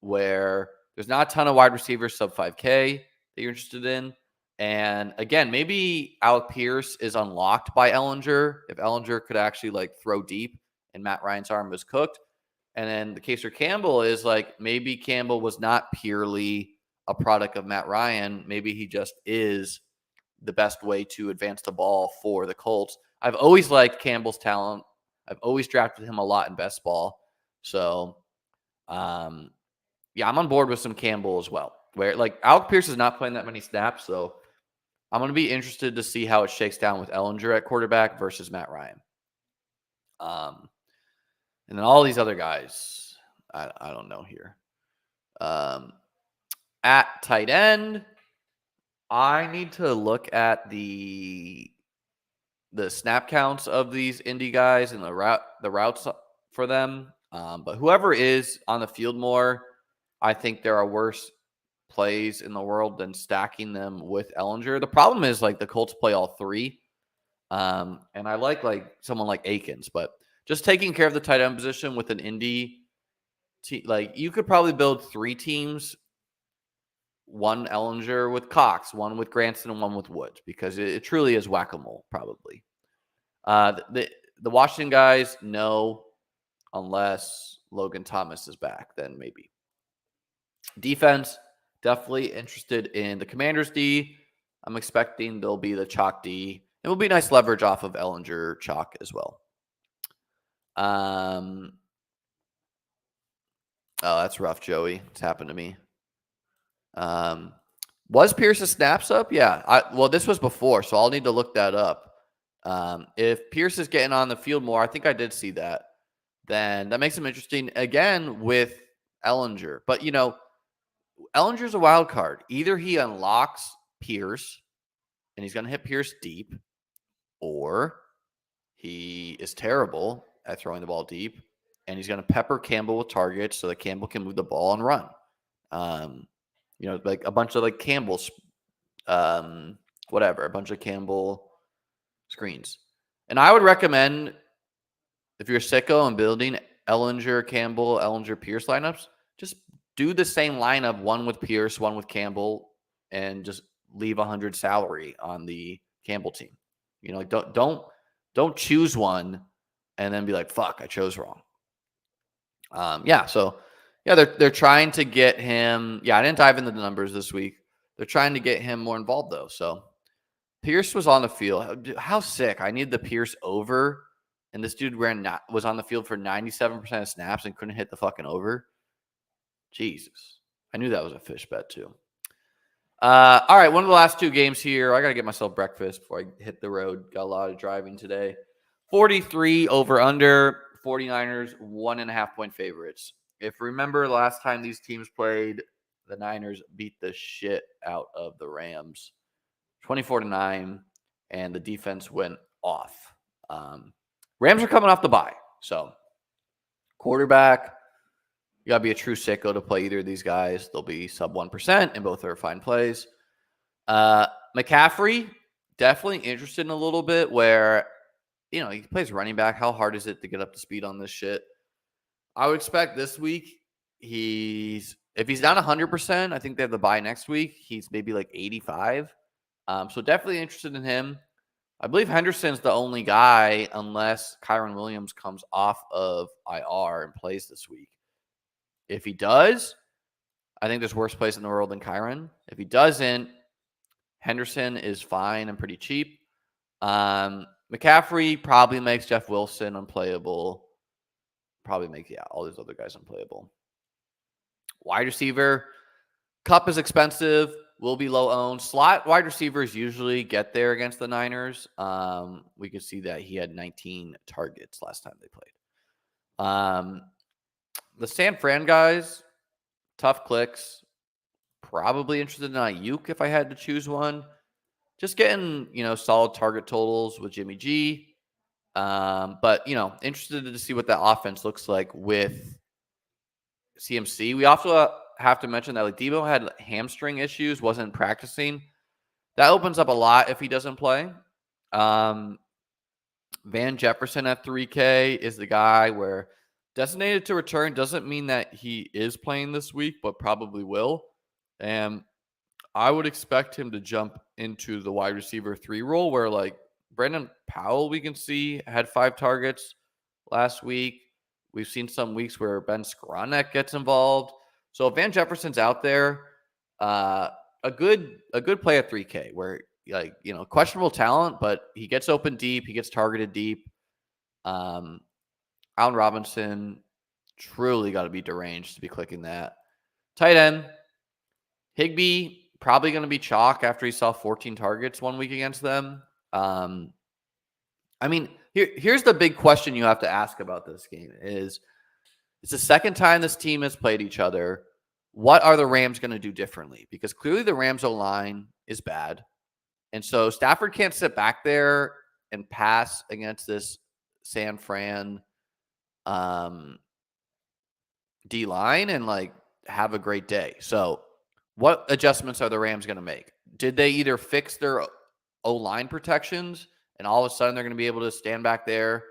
Speaker 1: where there's not a ton of wide receivers sub 5K that you're interested in. And again, maybe Alec Pierce is unlocked by Ellinger. If Ellinger could actually like throw deep and Matt Ryan's arm was cooked. And then the case for Campbell is like maybe Campbell was not purely a product of Matt Ryan. Maybe he just is the best way to advance the ball for the Colts. I've always liked Campbell's talent. I've always drafted him a lot in best ball. So, yeah, I'm on board with some Campbell as well. Where like Alec Pierce is not playing that many snaps, so I'm going to be interested to see how it shakes down with Ellinger at quarterback versus Matt Ryan. And then all these other guys, I don't know here. At tight end, I need to look at the snap counts of these indie guys and the routes for them. But whoever is on the field more, I think there are worse plays in the world than stacking them with Ellinger. The problem is like the Colts play all three. And I like someone like Akins, but just taking care of the tight end position with an Indy team, like you could probably build 3 teams, one Ellinger with Cox, one with Granson, and one with Woods, because it truly is whack-a-mole, probably. The Washington guys, no, unless Logan Thomas is back, then maybe. Defense, definitely interested in the Commanders D. I'm expecting they'll be the chalk D. It will be nice leverage off of Ellinger chalk as well. Oh, that's rough, Joey. It's happened to me. Was Pierce's snaps up? Yeah. Well, this was before, so I'll need to look that up. If Pierce is getting on the field more, I think I did see that, then that makes him interesting again with Ellinger. But, Ellinger's a wild card. Either he unlocks Pierce and he's going to hit Pierce deep, or he is terrible at throwing the ball deep and he's going to pepper Campbell with targets so that Campbell can move the ball and run. Like a bunch of Campbell's, a bunch of Campbell screens. And I would recommend, if you're sicko and building Ellinger, Campbell, Ellinger, Pierce lineups, just do the same lineup, one with Pierce, one with Campbell, and just leave 100 salary on the Campbell team. Don't choose one and then be like, fuck, I chose wrong. They're trying to get him. Yeah, I didn't dive into the numbers this week. They're trying to get him more involved, though. So Pierce was on the field. How sick. I need the Pierce over, and this dude was on the field for 97% of snaps and couldn't hit the fucking over. Jesus. I knew that was a fish bet, too. All right, one of the last 2 games here. I got to get myself breakfast before I hit the road. Got a lot of driving today. 43 over under. 49ers, 1.5 point favorites. If remember last time these teams played, the Niners beat the shit out of the Rams, 24-9, and the defense went off. Rams are coming off the bye, so quarterback, you got to be a true sicko to play either of these guys. They'll be sub 1%, and both are fine plays. McCaffrey, definitely interested in a little bit where, he plays running back. How hard is it to get up to speed on this shit? I would expect this week, if he's not 100%, I think they have the bye next week. He's maybe 85. So definitely interested in him. I believe Henderson's the only guy, unless Kyron Williams comes off of IR and plays this week. If he does, I think there's worse place in the world than Kyron. If he doesn't, Henderson is fine and pretty cheap. McCaffrey probably makes Jeff Wilson unplayable. Probably make, all these other guys unplayable. Wide receiver, Kupp is expensive, will be low owned. Slot wide receivers usually get there against the Niners. We could see that he had 19 targets last time they played. The San Fran guys, tough clicks. Probably interested in Ayuk if I had to choose one. Just getting, solid target totals with Jimmy G. But, interested to see what that offense looks like with CMC. We also have to mention that Debo had hamstring issues, wasn't practicing. That opens up a lot if he doesn't play. Van Jefferson at 3K is the guy where designated to return doesn't mean that he is playing this week, but probably will. And I would expect him to jump into the wide receiver 3 role where Brandon Powell, we can see, had 5 targets last week. We've seen some weeks where Ben Skronek gets involved. So if Van Jefferson's out there, a good play at 3K where questionable talent, but he gets open deep, he gets targeted deep. Allen Robinson truly got to be deranged to be clicking that. Tight end, Higbee, probably going to be chalk after he saw 14 targets one week against them. Here's the big question you have to ask about this game is, it's the second time this team has played each other. What are the Rams going to do differently? Because clearly the Rams O-line is bad. And so Stafford can't sit back there and pass against this San Fran D-line and have a great day. So what adjustments are the Rams going to make? Did they either fix their O-line protections and all of a sudden they're going to be able to stand back there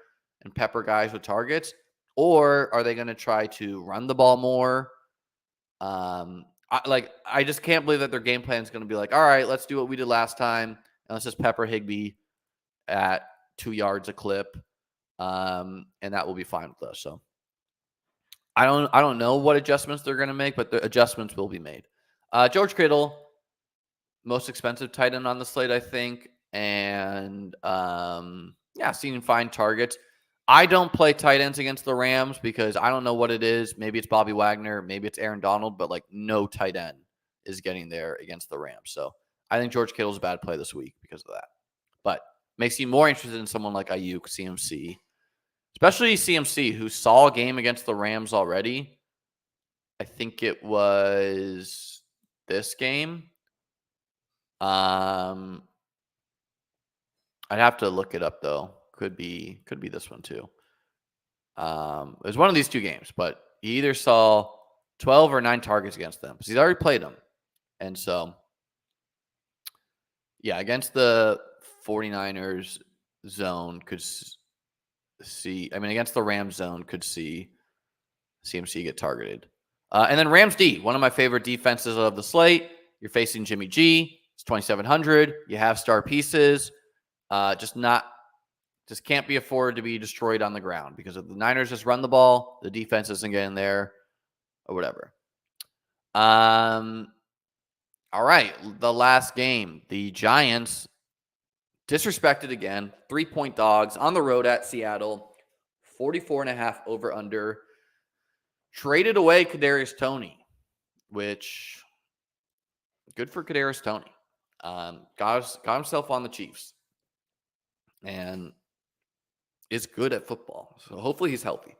Speaker 1: and pepper guys with targets? Or are they going to try to run the ball more? I just can't believe that their game plan is going to be like, all right, let's do what we did last time, and let's just pepper Higbee at 2 yards a clip, and that will be fine with us. So I don't know what adjustments they're going to make, but the adjustments will be made. George Kittle, most expensive tight end on the slate, I think, and seeing fine targets. I don't play tight ends against the Rams because I don't know what it is. Maybe it's Bobby Wagner, maybe it's Aaron Donald, but like no tight end is getting there against the Rams. So I think George Kittle's a bad play this week because of that. But makes you more interested in someone like Ayuk, CMC, especially CMC, who saw a game against the Rams already. I think it was this game. I'd have to look it up though. Could be this one too. It was one of these two games, but he either saw 12 or 9 targets against them because he's already played them. And so, yeah, against the 49ers zone, against the Rams zone, could see CMC get targeted. And then Rams D, one of my favorite defenses of the slate. You're facing Jimmy G. It's 2,700. You have star pieces. Just can't be afforded to be destroyed on the ground because if the Niners just run the ball, the defense isn't getting there or whatever. All right, the last game, the Giants disrespected again, 3-point dogs on the road at Seattle, 44.5 over under. Traded away Kadarius Toney, which good for Kadarius Toney. Got himself on the Chiefs and is good at football. So hopefully he's healthy.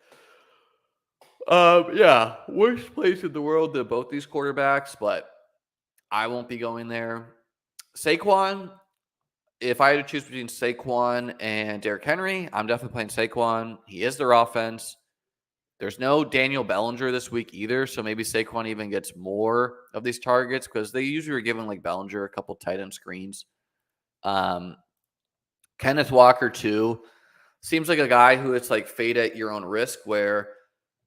Speaker 1: Worst place in the world than both these quarterbacks, but I won't be going there. Saquon, if I had to choose between Saquon and Derrick Henry, I'm definitely playing Saquon. He is their offense. There's no Daniel Bellinger this week either, so maybe Saquon even gets more of these targets because they usually are giving like Bellinger a couple tight end screens. Kenneth Walker too. Seems like a guy who it's like fade at your own risk where,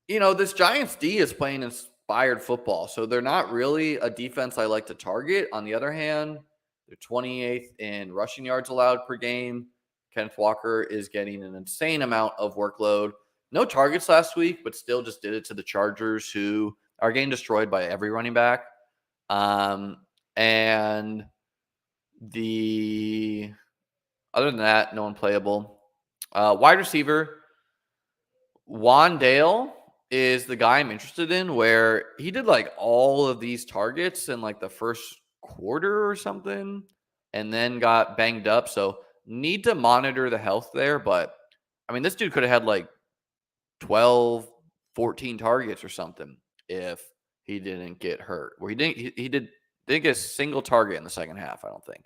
Speaker 1: this Giants D is playing inspired football. So they're not really a defense I like to target. On the other hand, they're 28th in rushing yards allowed per game. Kenneth Walker is getting an insane amount of workload. No targets last week, but still just did it to the Chargers, who are getting destroyed by every running back. And other than that, no one playable. Wide receiver, Wandale is the guy I'm interested in, where he did like all of these targets in like the first quarter or something and then got banged up. So need to monitor the health there. But I mean, this dude could have had like 12, 14 targets or something if he didn't get hurt. Where he didn't get a single target in the second half, I don't think.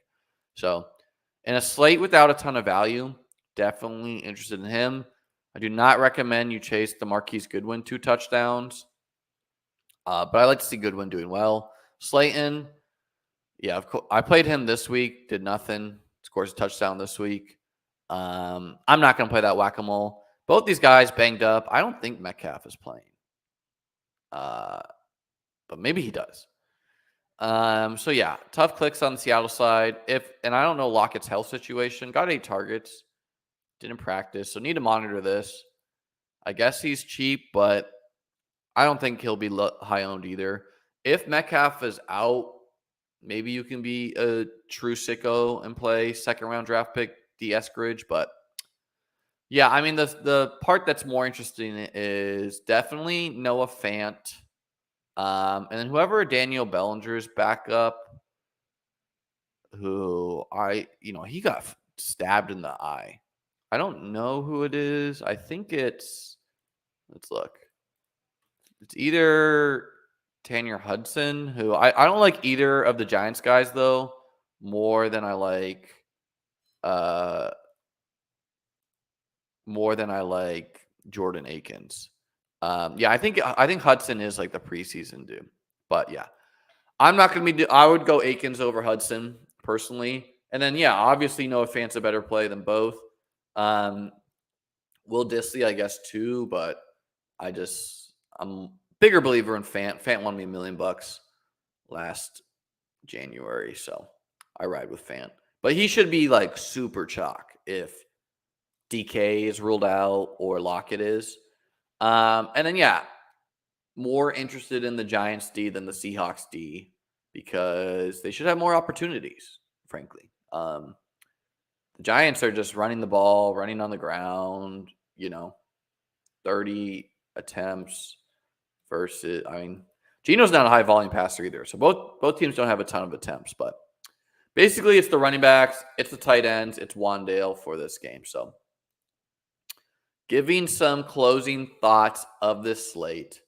Speaker 1: So in a slate without a ton of value, definitely interested in him. I do not recommend you chase the Marquise Goodwin 2 touchdowns. But I like to see Goodwin doing well. Slayton, yeah, of course. I played him this week, did nothing. Scores a touchdown this week. I'm not going to play that whack-a-mole. Both these guys banged up. I don't think Metcalf is playing. But maybe he does. So yeah, tough clicks on the Seattle side. And I don't know Lockett's health situation. Got 8 targets. Didn't practice. So need to monitor this. I guess he's cheap, but I don't think he'll be high owned either. If Metcalf is out, maybe you can be a true sicko and play second round draft pick D. Eskridge. But yeah, I mean, the part that's more interesting is definitely Noah Fant. And then whoever Daniel Bellinger's backup, who he got stabbed in the eye. I don't know who it is. I think let's look. It's either Tanner Hudson, who I don't like either of the Giants guys though, more than I like Jordan Akins. I think Hudson is like the preseason dude. But yeah, I'm not going to I would go Akins over Hudson personally. And then, yeah, obviously Noah Fant's a better play than both. Will Disley, I guess, too, but I'm a bigger believer in Fant. Fant won me $1 million last January, so I ride with Fant. But he should be like super chalk if DK is ruled out or Lockett is. And then, yeah, more interested in the Giants D than the Seahawks D because they should have more opportunities, frankly. The Giants are just running the ball, running on the ground, 30 attempts versus, Geno's not a high volume passer either. So both teams don't have a ton of attempts, but basically it's the running backs, it's the tight ends, it's Wandale for this game. So giving some closing thoughts of this slate.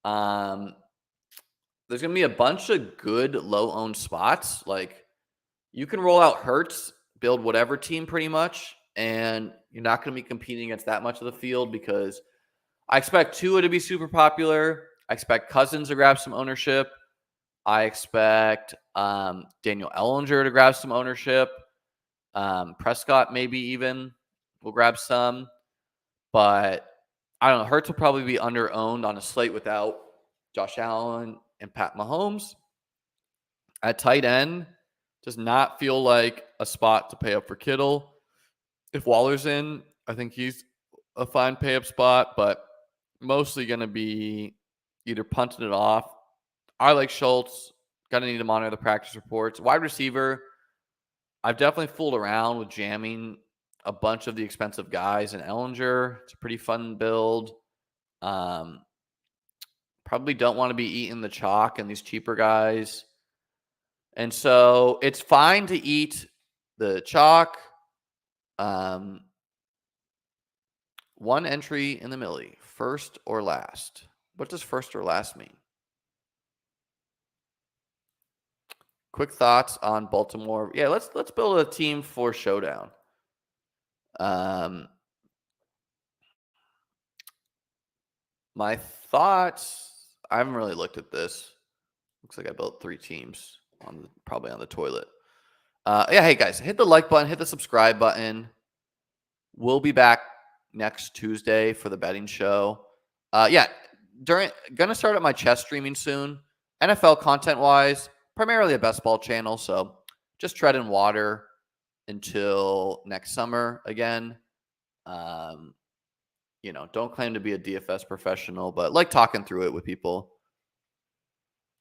Speaker 1: There's going to be a bunch of good low-owned spots. Like, you can roll out Hurts, build whatever team pretty much, and you're not going to be competing against that much of the field because I expect Tua to be super popular. I expect Cousins to grab some ownership. I expect Daniel Ellinger to grab some ownership. Prescott maybe even will grab some. But I don't know. Hurts will probably be under-owned on a slate without Josh Allen and Pat Mahomes. At tight end, does not feel like a spot to pay up for Kittle. If Waller's in, I think he's a fine pay-up spot, but mostly going to be either punting it off. I like Schultz. Going to need to monitor the practice reports. Wide receiver, I've definitely fooled around with jamming a bunch of the expensive guys in Ellinger. It's a pretty fun build. Probably don't want to be eating the chalk and these cheaper guys. And so it's fine to eat the chalk. One entry in the millie, first or last. What does first or last mean? Quick thoughts on Baltimore. Yeah, let's build a team for showdown. My thoughts, I haven't really looked at this. Looks like I built 3 teams probably on the toilet. Yeah, hey guys, hit the like button, hit the subscribe button. We'll be back next Tuesday for the betting show. Yeah, gonna start up my chess streaming soon. NFL content wise, primarily a best ball channel, so just treading water until next summer again. Don't claim to be a DFS professional, but like talking through it with people.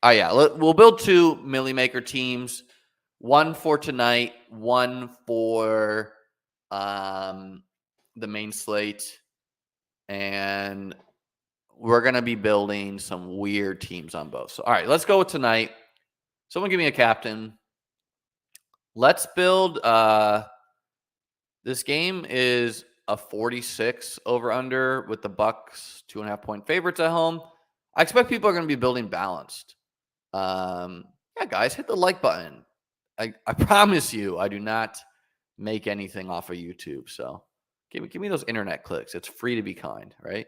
Speaker 1: Yeah, we'll build 2 Millie Maker teams, one for tonight, one for the main slate, and we're going to be building some weird teams on both. So, all right, let's go with tonight. Someone give me a captain. Let's build this game is a 46 over under with the Bucks 2.5-point favorites at home. I expect people are going to be building balanced. Yeah, guys, hit the like button. I promise you, I do not make anything off of YouTube. So give me those internet clicks. It's free to be kind, right?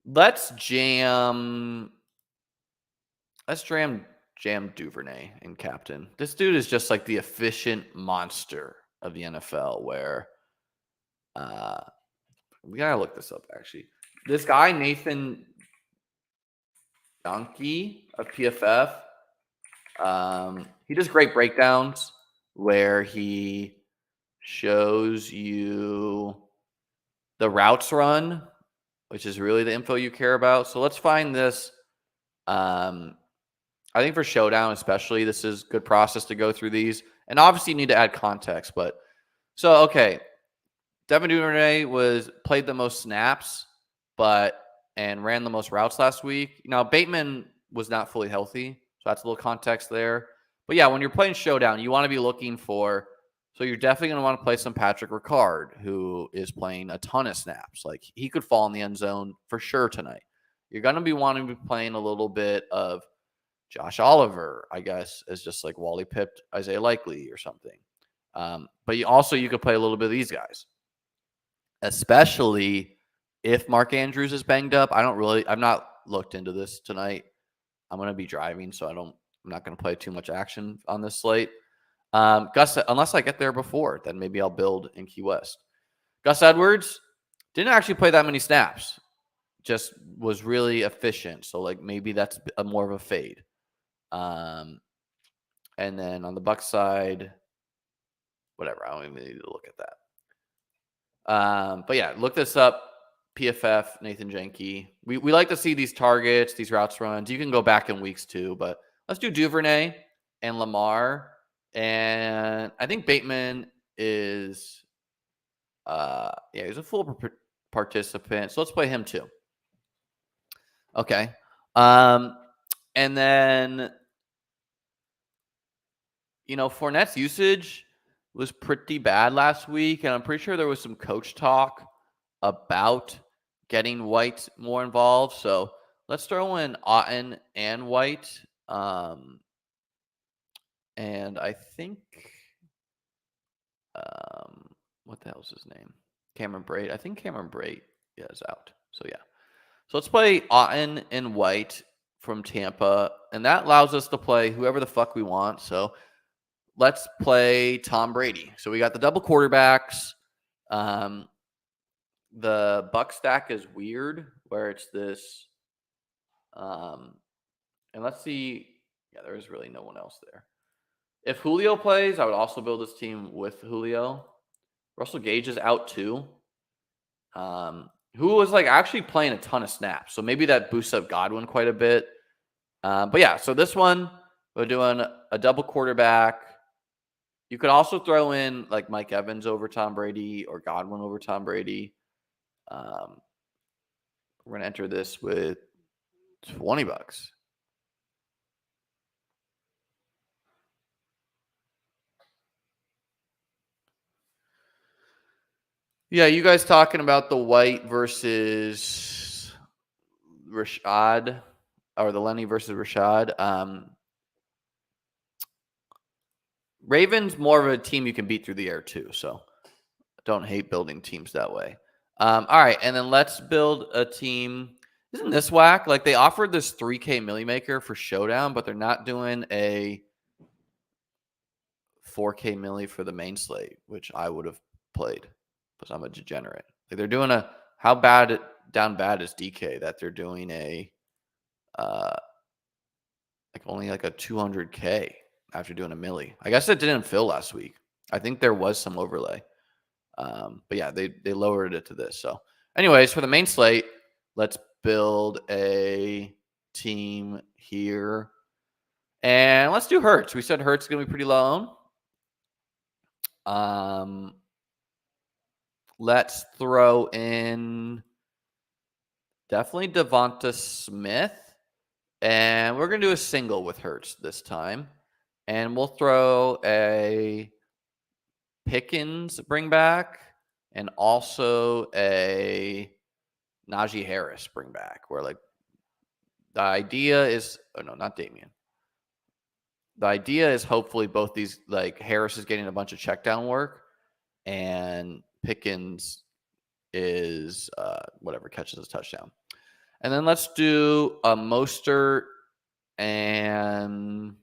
Speaker 1: Let's jam Duvernay in captain. This dude is just like the efficient monster of the NFL where we gotta look this up actually. This guy, Nathan Donkey of PFF, he does great breakdowns where he shows you the routes run, which is really the info you care about. So let's find this. I think for Showdown especially, this is good process to go through these. And obviously you need to add context. But so, okay, Devin Duvernay played the most snaps, and ran the most routes last week. Now, Bateman was not fully healthy, so that's a little context there. But yeah, when you're playing Showdown, you want to be looking for, so you're definitely going to want to play some Patrick Ricard, who is playing a ton of snaps. Like, he could fall in the end zone for sure tonight. You're going to be wanting to be playing a little bit of Josh Oliver, I guess, as just like Wally pipped Isaiah Likely or something. But you could play a little bit of these guys, especially if Mark Andrews is banged up. I've not looked into this tonight. I'm going to be driving, so I don't I'm not going to play too much action on this slate. Gus, unless I get there before, then maybe I'll build in Key West. Gus Edwards didn't actually play that many snaps. Just was really efficient. So like maybe that's more of a fade. And then on the Bucs side, whatever. I don't even need to look at that. But yeah, look this up. PFF, Nathan Jenke. We like to see these targets, these routes runs. You can go back in weeks too, but let's do Duvernay and Lamar. And I think Bateman is, he's a full participant. So let's play him too. Okay. And then, Fournette's usage was pretty bad last week. And I'm pretty sure there was some coach talk about getting White more involved. So let's throw in Otten and White. And I think, what the hell's his name? Cameron Brate. I think Cameron Brate is out. So yeah. So let's play Otten and White from Tampa. And that allows us to play whoever the fuck we want. So let's play Tom Brady. So we got the double quarterbacks. The Buck stack is weird, where it's this. And let's see. Yeah, there is really no one else there. If Julio plays, I would also build this team with Julio. Russell Gage is out too. Who was actually playing a ton of snaps. So maybe that boosts up Godwin quite a bit. But yeah, so this one, we're doing a double quarterback. You could also throw in Mike Evans over Tom Brady or Godwin over Tom Brady. We're going to enter this with $20. Yeah, you guys talking about the White versus Rashad, or the Lenny versus Rashad. Ravens more of a team you can beat through the air too, so don't hate building teams that way. All right, and then let's build a team. Isn't this whack? They offered this 3K Millie Maker for Showdown, but they're not doing a 4K Millie for the main slate, which I would have played because I'm a degenerate. They're doing how bad down bad is DK that they're doing a only a 200K after doing a millie. I guess it didn't fill last week. I think there was some overlay. But yeah, they lowered it to this. So anyways, for the main slate, let's build a team here. And let's do Hurts. We said Hurts is going to be pretty low owned. Let's throw in definitely Devonta Smith. And we're going to do a single with Hurts this time. And we'll throw a Pickens bring back and also a Najee Harris bring back, where the idea is, not Damian. The idea is hopefully both these, Harris is getting a bunch of check down work and Pickens is whatever catches a touchdown. And then let's do a Mostert and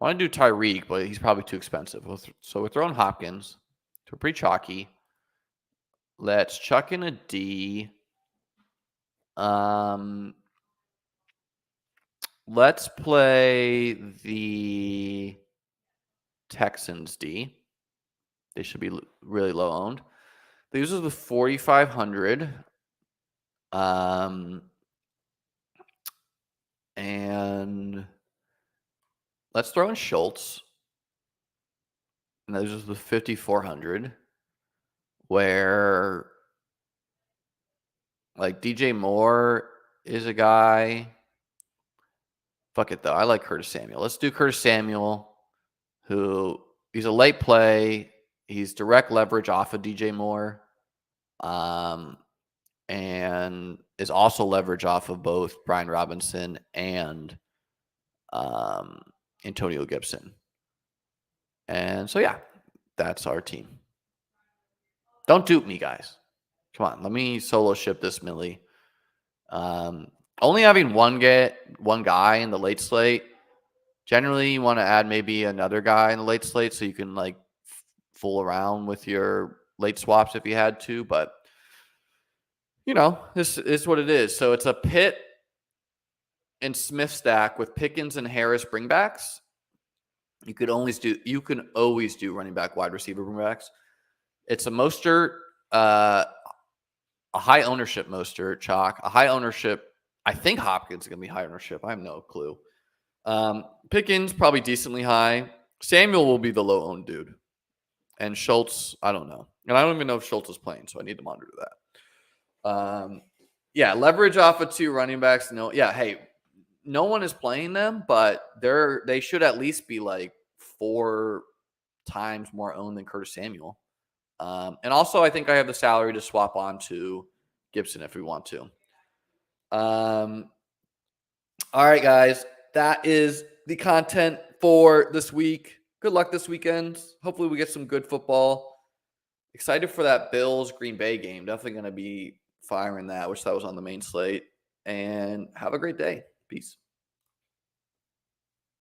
Speaker 1: I want to do Tyreek, but he's probably too expensive. So we're throwing Hopkins. We're pretty chalky. Let's chuck in a D. Let's play the Texans D. They should be really low owned. They use this with 4,500. And let's throw in Schultz. And this is with 5,400. Where DJ Moore is a guy. Fuck it though. I like Curtis Samuel. Let's do Curtis Samuel, who he's a late play. He's direct leverage off of DJ Moore. And is also leverage off of both Brian Robinson and Antonio Gibson. And so, yeah, that's our team. Don't dupe me, guys. Come on, let me solo ship this millie. only having one guy in the late slate. Generally, you want to add maybe another guy in the late slate so you can like fool around with your late swaps if you had to. But this is what it is. So it's a Pitt and Smith stack with Pickens and Harris bringbacks. You can always do running back, wide receiver bringbacks. It's a Mostert, a high ownership Mostert, chalk, a high ownership. I think Hopkins is going to be high ownership. I have no clue. Pickens probably decently high. Samuel will be the low owned dude. And Schultz, I don't know. And I don't even know if Schultz is playing, so I need to monitor that. Leverage off of 2 running backs. No one is playing them, but they should at least be like 4 times more owned than Curtis Samuel. And also, I think I have the salary to swap on to Gibson if we want to. All right, guys. That is the content for this week. Good luck this weekend. Hopefully we get some good football. Excited for that Bills-Green Bay game. Definitely going to be firing that. Wish that was on the main slate. And have a great day. Peace.